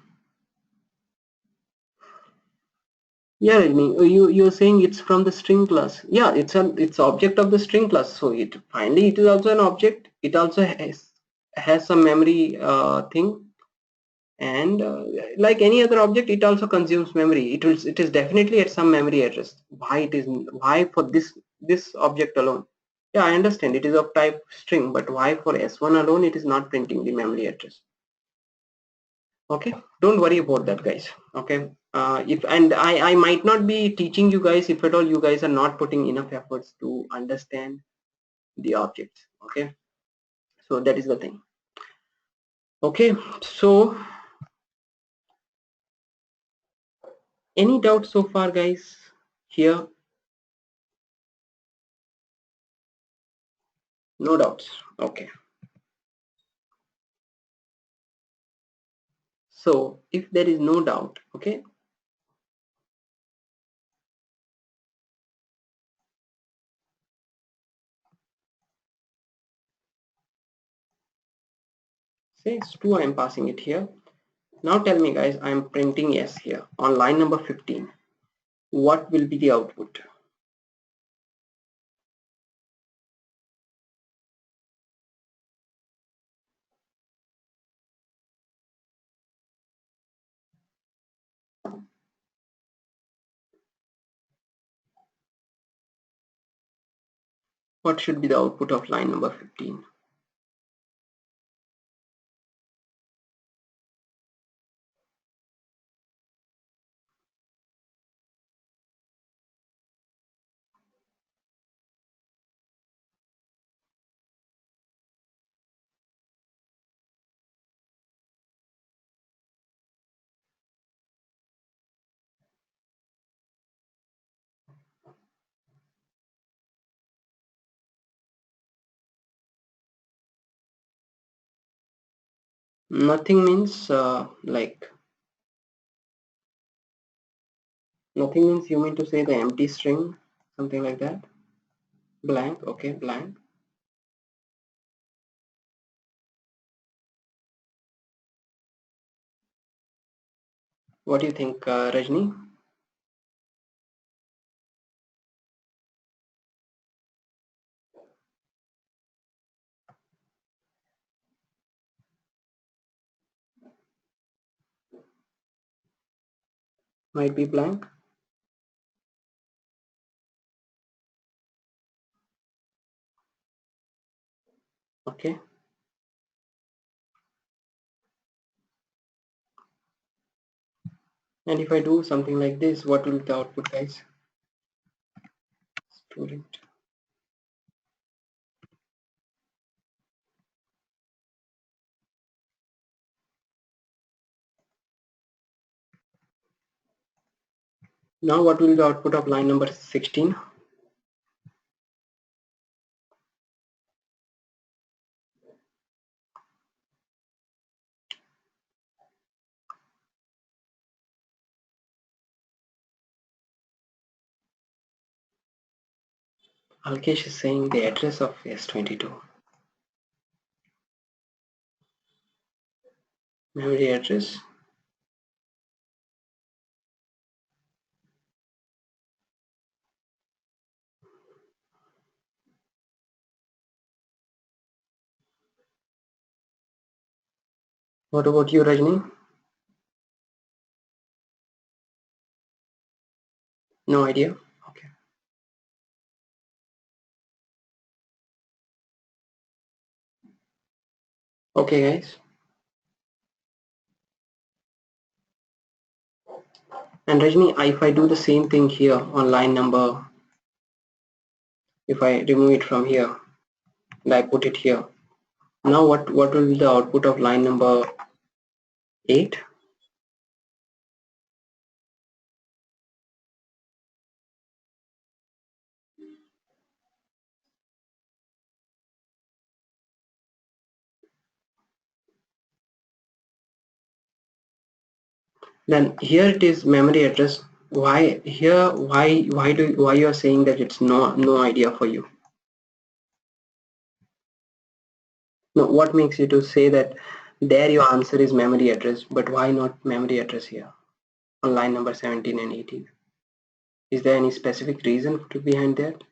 Speaker 1: Yeah, you're saying it's from the string class. Yeah, it's object of the string class. So it finally it is also an object. It also has some memory thing, and like any other object, it also consumes memory. It is definitely at some memory address. Why for this object alone? Yeah, I understand it is of type string, but why for s1 alone it is not printing the memory address? Okay, don't worry about that, guys. Okay, if and I might not be teaching you guys if at all you guys are not putting enough efforts to understand the objects. Okay, so that is the thing. Okay, so any doubts so far, guys, here? No doubts. Okay, So if there is no doubt, okay, say it's 2, I am passing it here. Now tell me guys, I am printing yes here on line number 15. What will be the output? What should be the output of line number 15? Nothing means like nothing means you mean to say the empty string, something like that. Blank, okay, blank. What do you think, Rajni? Might be blank. Okay. And if I do something like this, what will be the output, guys? Student. Now what will be the output of line number 16? Alkesh is saying the address of S22. Memory address. What about you, Rajni? No idea. Okay. Okay, guys. And Rajni, if I do the same thing here on line number, if I remove it from here and I put it here, now what will be the output of line number 8? Then here it is memory address. Why here? Why you are saying that it's no idea for you? No, what makes you to say that there your answer is memory address, but why not memory address here on line number 17 and 18? Is there any specific reason to behind that?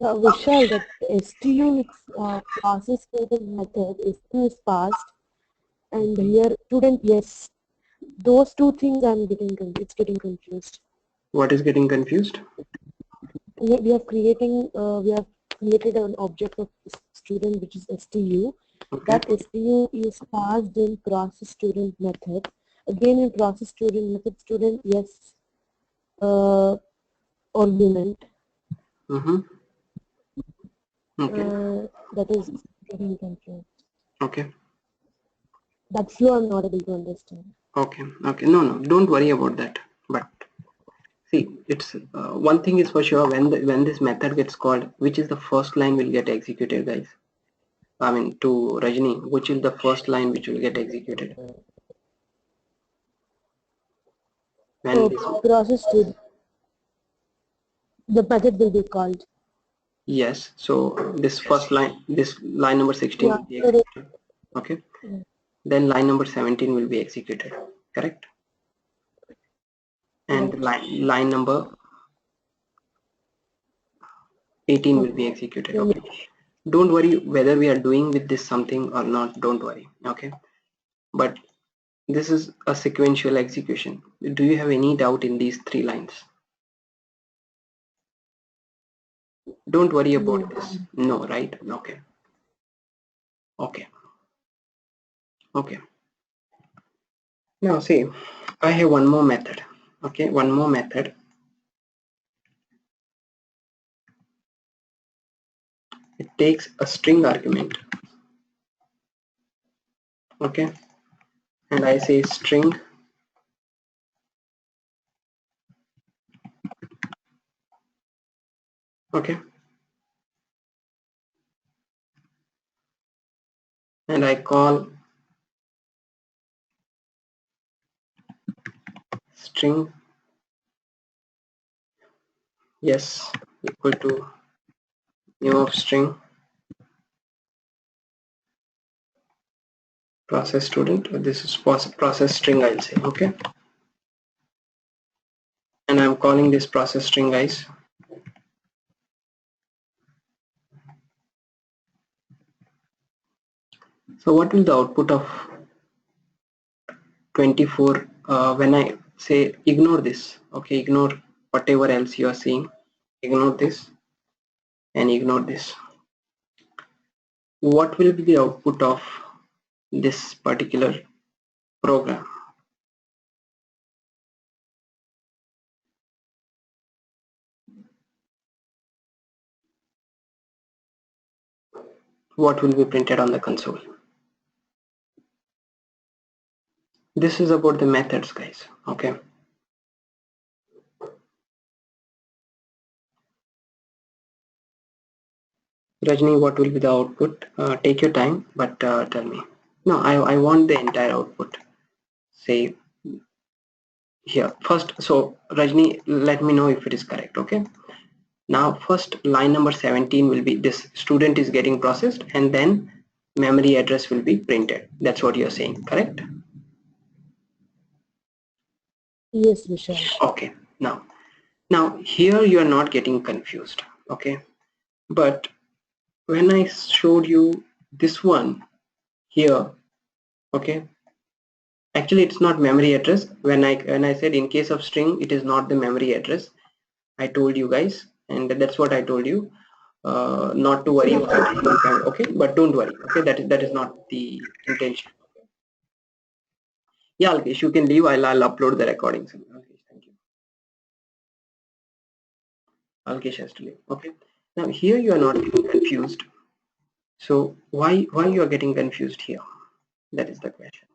Speaker 2: Vishal, that STU process stated method STU is passed, and here student yes. Those two things I'm getting it's getting confused.
Speaker 1: What is getting confused?
Speaker 2: We are creating we have created an object of student which is STU.
Speaker 1: Okay.
Speaker 2: That STU is passed in process student method. Again in process student method, student yes argument.
Speaker 1: Mm-hmm. Okay.
Speaker 2: That is getting confused.
Speaker 1: Okay.
Speaker 2: That flow I'm not able to understand.
Speaker 1: Okay. Okay. No, don't worry about that. But See, it's one thing is for sure, when this method gets called, which is the first line will get executed, guys? I mean, to Rajni, which is the first line which will get executed when
Speaker 2: So
Speaker 1: this?
Speaker 2: process to the method will be called.
Speaker 1: Yes. So this first line, this line number 16
Speaker 2: Yeah.
Speaker 1: will be
Speaker 2: So the,
Speaker 1: executed. Okay. Then line number 17 will be executed. Correct. And
Speaker 2: right.
Speaker 1: line number 18 will be
Speaker 2: Okay.
Speaker 1: executed.
Speaker 2: Then
Speaker 1: Okay. Don't worry whether we are doing with this something or not. Don't worry. Okay. But this is a sequential execution. Do you have any doubt in these three lines? Don't worry about
Speaker 2: no.
Speaker 1: this. No, right? Okay. Okay. Okay. Now see, I have one more method. Okay, one more method. It takes a string argument. Okay, and I say string. Okay, and I call string yes equal to new of string process student. This is process string, I'll say. Okay, and I'm calling this process string, guys. So what will the output of 24 when I say ignore this? Okay, ignore whatever else you are seeing. Ignore this and ignore this. What will be the output of this particular program? What will be printed on the console? This is about the methods, guys. Okay, Rajni, what will be the output? Take your time, but tell me. No, I want the entire output. Say here first. So Rajni, let me know if it is correct. Okay, now first line number 17 will be this student is getting processed, and then memory address will be printed. That's what you're saying, correct?
Speaker 2: Yes, Vishal.
Speaker 1: Okay, now here you are not getting confused. Okay, but when I showed you this one here, okay, actually it's not memory address. When I said in case of string, it is not the memory address. I told you guys, and that's what I told you. Not to worry about it. Okay, but don't worry. Okay, that is not the intention. Yeah, Alkesh, you can leave. I'll upload the recordings. Alkesh, thank you. Alkesh has to leave. Okay. Now here you are not getting confused. So why you are getting confused here? That is the question.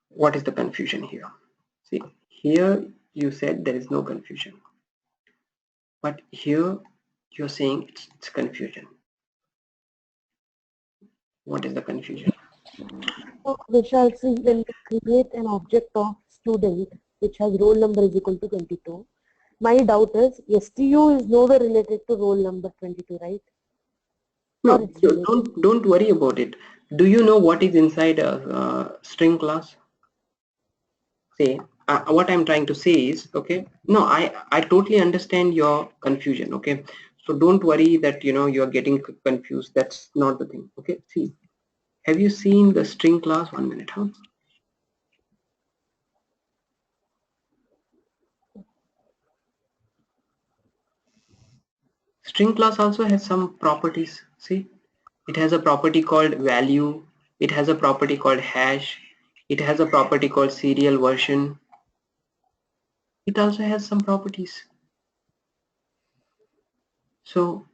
Speaker 1: What is the confusion here? See, here you said there is no confusion, but here you're saying it's confusion. What is the confusion?
Speaker 2: So Vishal, see, when we create an object of student which has roll number is equal to 22, my doubt is STU is nowhere related to roll number 22, right?
Speaker 1: No,
Speaker 2: Or it's related.
Speaker 1: don't worry about it. Do you know what is inside a string class? Say, what I'm trying to say is, okay, no, I totally understand your confusion. Okay, so don't worry that you're getting confused. That's not the thing. Okay, see, have you seen the string class? 1 minute, huh? String class also has some properties. See, it has a property called value. It has a property called hash. It has a property called serial version. It also has some properties. So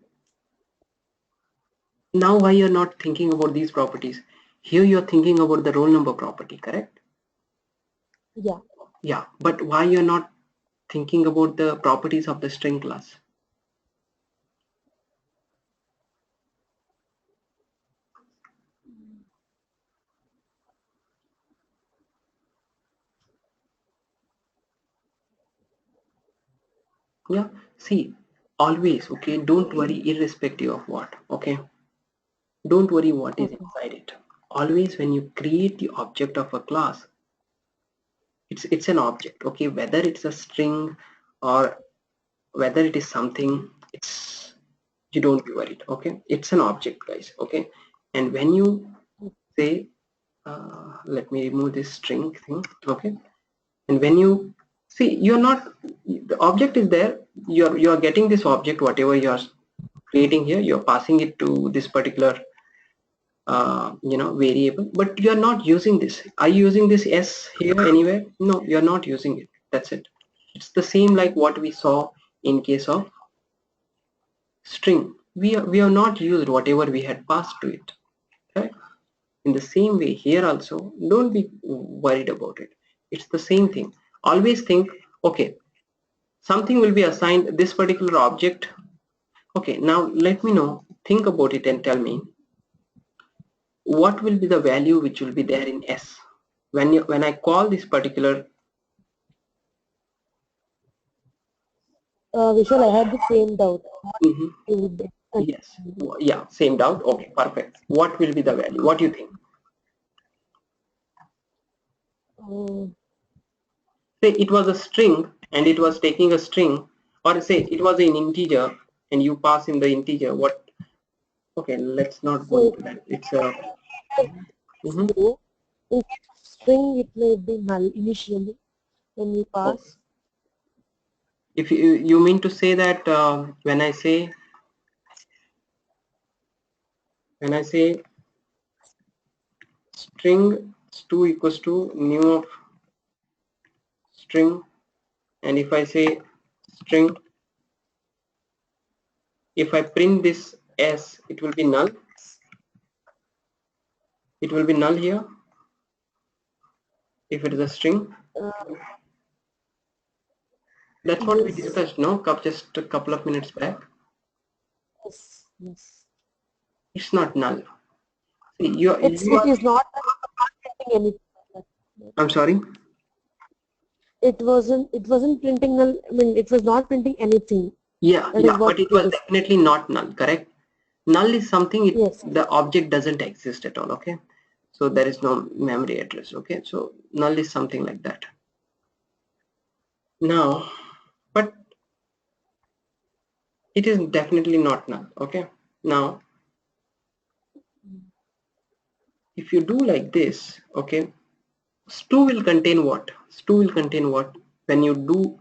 Speaker 1: now why you're not thinking about these properties? Here you're thinking about the roll number property, correct?
Speaker 2: Yeah.
Speaker 1: Yeah, but why you're not thinking about the properties of the string class? Yeah, see, always, okay, don't worry irrespective of what, okay? Don't worry what is
Speaker 2: Okay.
Speaker 1: inside it. Always when you create the object of a class, it's an object, okay? Whether it's a string or whether it is something, it's, you don't be worried, okay? It's an object, guys, okay? And when you say, let me remove this string thing, okay? And when you see, you're not, the object is there, you're getting this object, whatever you're creating here, you're passing it to this particular variable, but you're not using this. Are you using this s here anywhere? No, you're not using it. That's it. It's the same like what we saw in case of string. We have not used whatever we had passed to it, right? In the same way here also, don't be worried about it. It's the same thing. Always think, okay, something will be assigned this particular object. Okay, now let me know, think about it and tell me what will be the value which will be there in s when I call this particular.
Speaker 2: Vishal, I had the same doubt. What
Speaker 1: Mhm,
Speaker 2: you would be
Speaker 1: yes, yeah, same doubt. Okay, perfect. What will be the value? What do you think?
Speaker 2: um,
Speaker 1: Say it was a string and it was taking a string, or say it was an integer and you pass in the integer. What? Okay, let's not go
Speaker 2: so
Speaker 1: into that. It's a mhm.
Speaker 2: zero. In case of string, it may be null initially when we
Speaker 1: Oh,
Speaker 2: pass.
Speaker 1: if you mean to say that when I say string 2 equals to new of string, and if I say string, if I print this s, it will be null. It will be null here if it is a string.
Speaker 2: Uh,
Speaker 1: That's what we
Speaker 2: yes,
Speaker 1: discussed, no? Just a couple of minutes back.
Speaker 2: yes, yes.
Speaker 1: It's not null. See, you are,
Speaker 2: It's
Speaker 1: you
Speaker 2: it
Speaker 1: are.
Speaker 2: is not printing anything.
Speaker 1: I'm sorry.
Speaker 2: It wasn't printing null. I mean, it was not printing anything.
Speaker 1: Yeah,
Speaker 2: That
Speaker 1: yeah,
Speaker 2: is what
Speaker 1: but it
Speaker 2: we
Speaker 1: was
Speaker 2: discussed.
Speaker 1: definitely not null. Correct. Null is something
Speaker 2: Yes.
Speaker 1: the object doesn't exist at all. Okay, so there is no memory address. Okay, so null is something like that. Now, but it is definitely not null. Okay. Now, if you do like this, okay, stu will contain what? Stu will contain what? When you do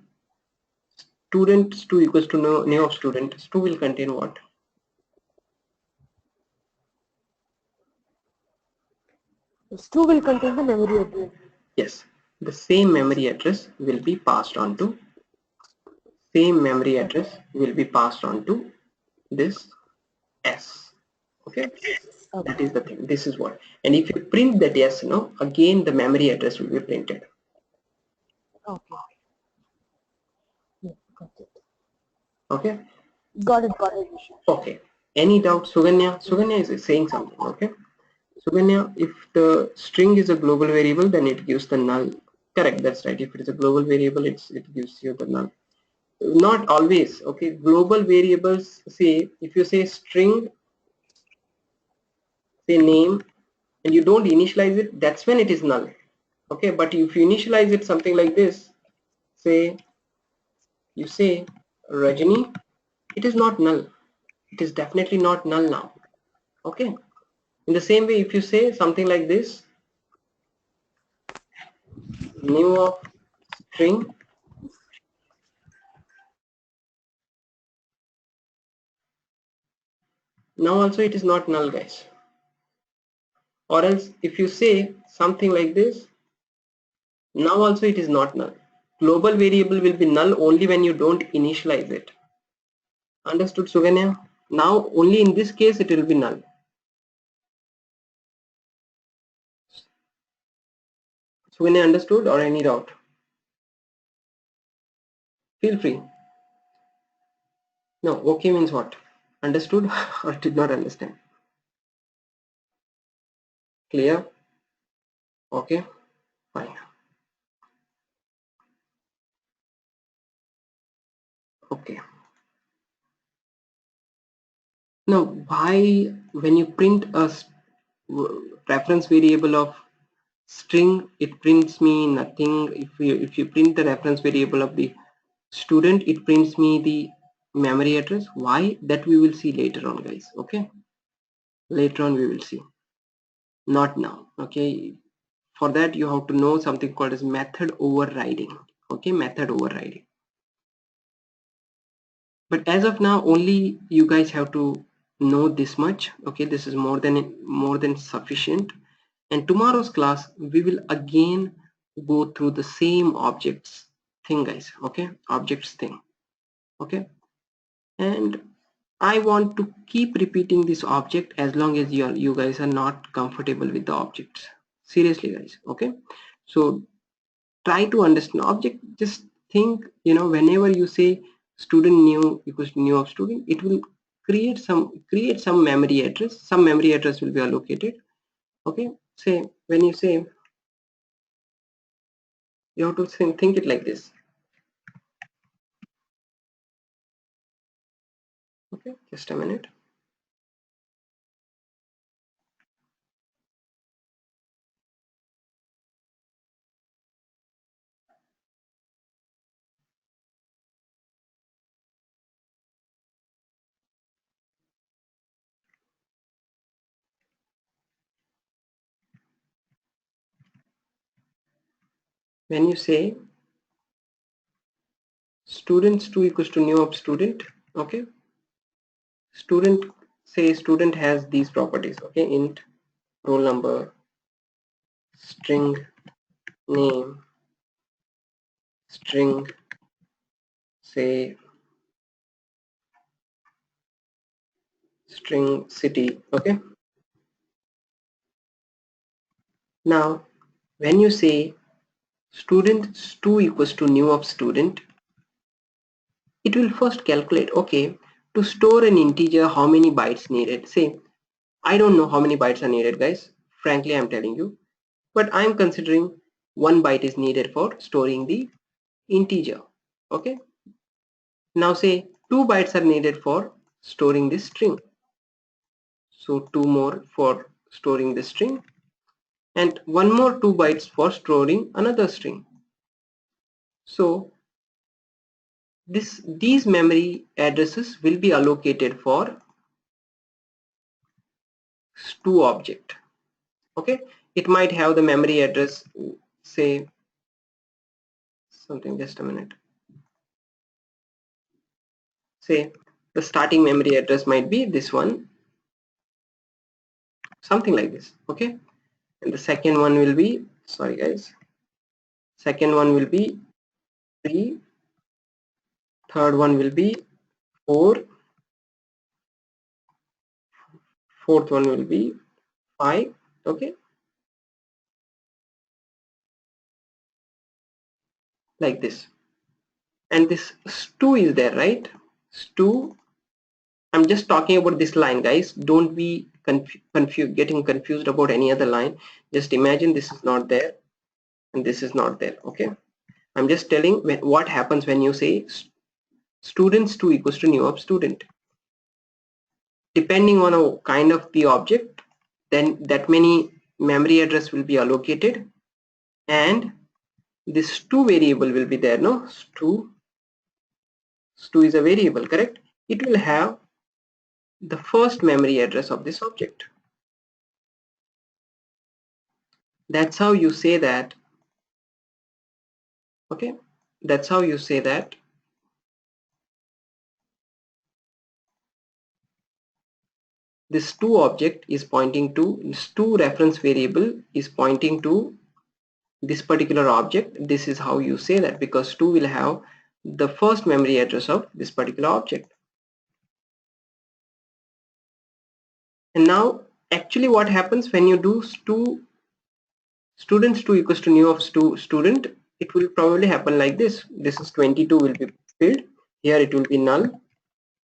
Speaker 1: student stu equals to name of student, stu will contain what?
Speaker 2: Stu will contain the memory address.
Speaker 1: Yes, the same memory address will be passed on to
Speaker 2: Okay.
Speaker 1: this s. Okay, that
Speaker 2: Okay.
Speaker 1: is the thing. This is what. And if you print that s, no, again the memory address will be printed.
Speaker 2: Okay. Yeah, got it.
Speaker 1: Okay.
Speaker 2: Got it. Got it, Vishal.
Speaker 1: Okay. Any doubt, Suganya? Suganya is saying something. Okay. Suganya, if the string is a global variable, then it gives the null. Correct. That's right. If it is a global variable, it gives you the null. Not always. Okay, global variables, say if you say string, say name, and you don't initialize it, that's when it is null. Okay, but if you initialize it something like this, say you say Rajani, it is not null. It is definitely not null now. Okay, in the same way, if you say something like this, new of string, now also it is not null, guys. Or else if you say something like this, now also it is not null. Global variable will be null only when you don't initialize it. Understood, Suganya? Now only in this case it will be null. Suganya, understood or any doubt? Feel free. No, okay means what? Understood or did not understand? Clear? Okay, fine. Okay. Now, why when you print a reference variable of string, it prints me nothing. If you print the reference variable of the student, it prints me the memory address. Why? That we will see later on, guys. Okay, later on we will see. Not now. Okay, for that you have to know something called as method overriding. Okay, method overriding. But as of now, only you guys have to know this much. Okay, this is more than sufficient. And tomorrow's class we will again go through the same objects thing, guys. Okay, objects thing. Okay, and I want to keep repeating this object as long as you guys are not comfortable with the objects. Seriously, guys. Okay, so try to understand object. Just think, whenever you say student new equals new of student, it will create some memory address. Some memory address will be allocated. Okay, say when you say, you have to think it like this. Okay, just a minute. When you say students 2 equals to new of student, okay, student has these properties. Okay, int roll number, string name, string say string city. Okay, now when you say student 2 equals to new of student, it will first calculate, okay, to store an integer how many bytes needed. Say I don't know how many bytes are needed, guys, frankly I'm telling you, but I'm considering 1 byte is needed for storing the integer. Okay, now say 2 bytes are needed for storing this string, so 2 more for storing the string, and 1 more 2 bytes for storing another string. So these memory addresses will be allocated for to object. Okay, it might have the memory address, say something, just a minute, say the starting memory address might be this one, something like this. Okay, and the second one will be, sorry guys, second one will be 3, third one will be 4, fourth one will be 5. Okay, like this. And this stu is there, right? Stu, I'm just talking about this line, guys. Don't be getting confused about any other line. Just imagine this is not there and this is not there. Okay, I'm just telling what happens when you say students 2 equals to new of student. Depending on a kind of the object, then that many memory address will be allocated, and this stu variable will be there. No, stu is a variable, correct? It will have the first memory address of this object. That's how you say that. Okay, that's how you say that this stu object is pointing to, stu reference variable is pointing to this particular object. This is how you say that, because stu will have the first memory address of this particular object. And now actually what happens when you do students 2 equals to new of student, it will probably happen like this. This is 22 will be field, here it will be null,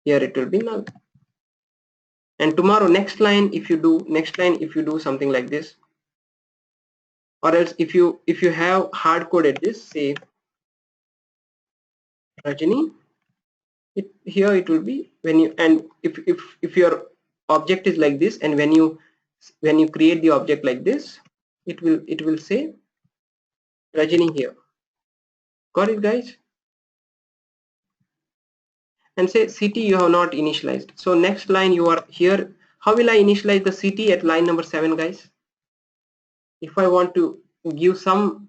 Speaker 1: here it will be null. And tomorrow next line if you do something like this, or else if you have hard coded this, say Rajani, here it will be when you, and if your object is like this, and when you create the object like this, it will say Rajani here. Got it, guys? And say city you have not initialized. So next line you are here. How will I initialize the city at line number 7, guys? If I want to give some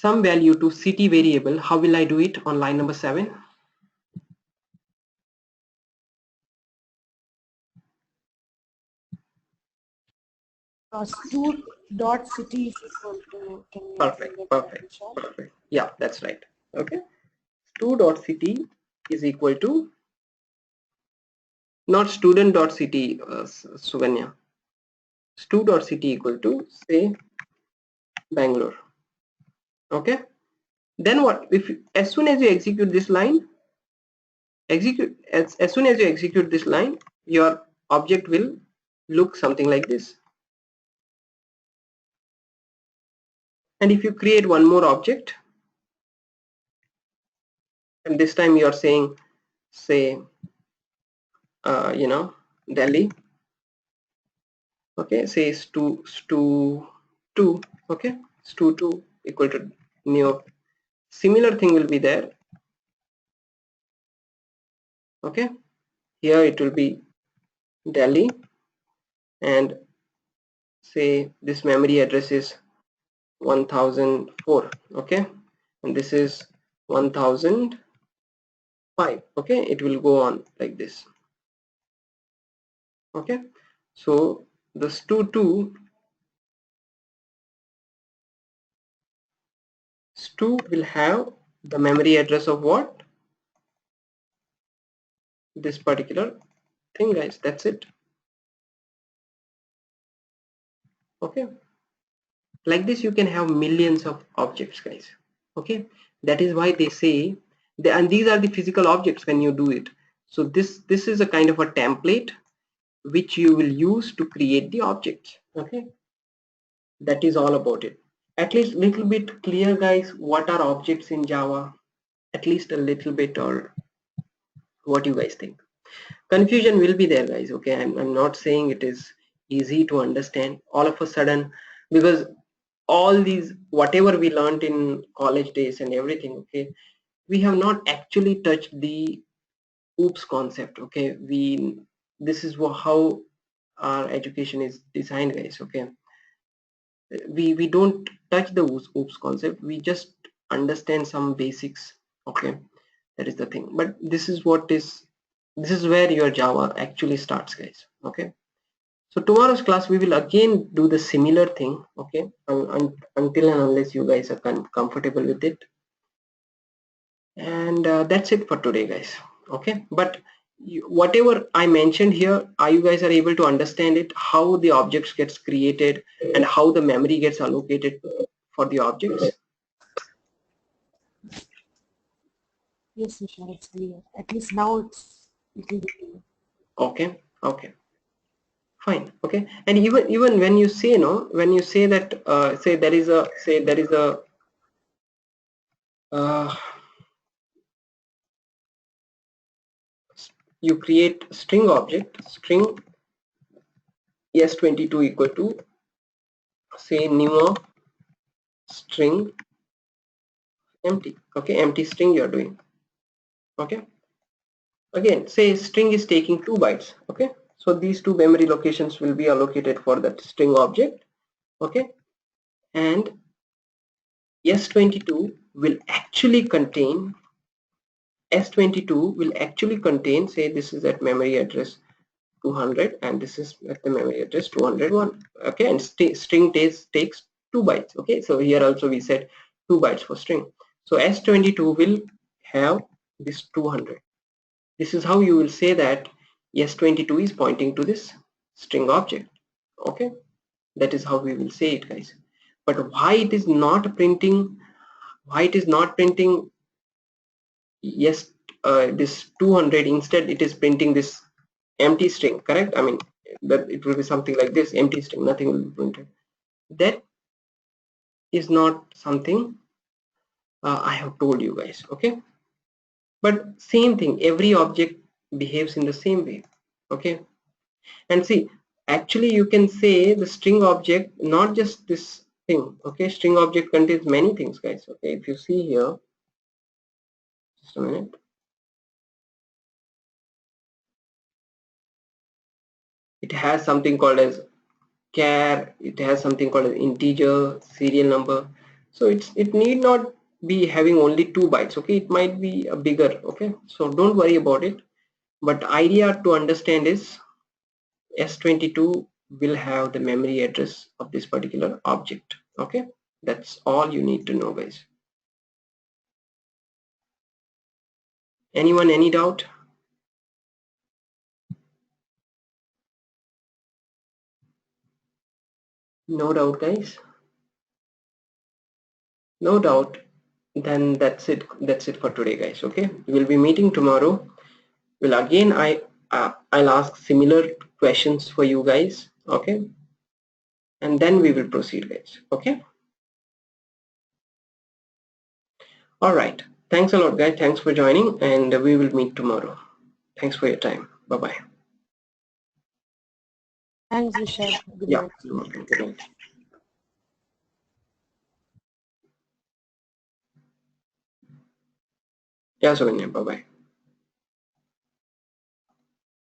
Speaker 1: value to city variable, how will I do it on line number 7?
Speaker 2: Stu.city is equal to, can you explain
Speaker 1: Perfect,
Speaker 2: that,
Speaker 1: perfect,
Speaker 2: Vishal?
Speaker 1: perfect. Yeah, that's right. Okay. Stu.city is equal to, not student.city, Suganya. Stu.city equal to, say, Bangalore. Okay. Then what? If as soon as you execute this line, as soon as you execute this line, your object will look something like this. And if you create one more object, and this time you are saying, say, Delhi. Okay, say stu2, okay, stu2 equal to New York. Similar thing will be there. Okay, here it will be Delhi, and say this memory address is 1004. Okay, and this is 1005. Okay, it will go on like this. Okay, so the stu2 will have the memory address of what? This particular thing, guys. That's it. Okay, like this you can have millions of objects, guys. Okay, that is why they say and these are the physical objects when you do it. So this is a kind of a template which you will use to create the objects. Okay, that is all about it. At least little bit clear, guys, what are objects in Java? At least a little bit, or what you guys think? Confusion will be there, guys. Okay, I'm not saying it is easy to understand all of a sudden, because all these whatever we learned in college days and everything, okay, we have not actually touched the oops concept. Okay, this is how our education is designed, guys. Okay, we don't touch the oops concept, we just understand some basics. Okay, that is the thing, but this is where your Java actually starts, guys. Okay, so tomorrow's class we will again do the similar thing. Okay, until and unless you guys are comfortable with it. And that's it for today, guys. Okay, but whatever I mentioned here, are you guys are able to understand it, how the objects gets created and how the memory gets allocated for the objects?
Speaker 2: Yes, Vishal, it's clear. At least now it's little bit clear.
Speaker 1: Okay, okay, fine. Okay, and even when you say, no, when you say that say there is a uh, you create string object, string s22 equal to, say, new of string empty. Okay, empty string you're doing. Okay, again say string is taking 2 bytes. Okay, so these two memory locations will be allocated for that string object. Okay, and s22 will actually contain say this is at memory address 200 and this is at the memory address 201. Okay, and string takes 2 bytes. Okay, so here also we said 2 bytes for string, so s22 will have this 200. This is how you will say that s22 is pointing to this string object. Okay, that is how we will say it, guys. But why it is not printing yes, this 200, instead it is printing this empty string, correct? I mean, that it will be something like this, empty string, nothing will be printed. That is not something I have told you guys, okay? But same thing, every object behaves in the same way, okay? And see, actually you can say the string object, not just this thing, okay? String object contains many things, guys, okay? If you see here, just a minute. It has something called as char, it has something called as integer, serial number. So it need not be having only 2 bytes, okay? It might be a bigger, okay? So don't worry about it. But idea to understand is S22 will have the memory address of this particular object, okay? That's all you need to know, guys. Anyone, any doubt? No doubt, guys. No doubt. Then that's it for today, guys, okay? We'll be meeting tomorrow. Well, again, I'll ask similar questions for you guys, okay? And then we will proceed, guys, okay? All right. Thanks a lot, guys. Thanks for joining, and we will meet tomorrow. Thanks for your time. Bye-bye.
Speaker 2: Thanks, Vishal. Good
Speaker 1: Yeah,
Speaker 2: night.
Speaker 1: you're welcome. Good night. Yeah, Suganya. Bye-bye.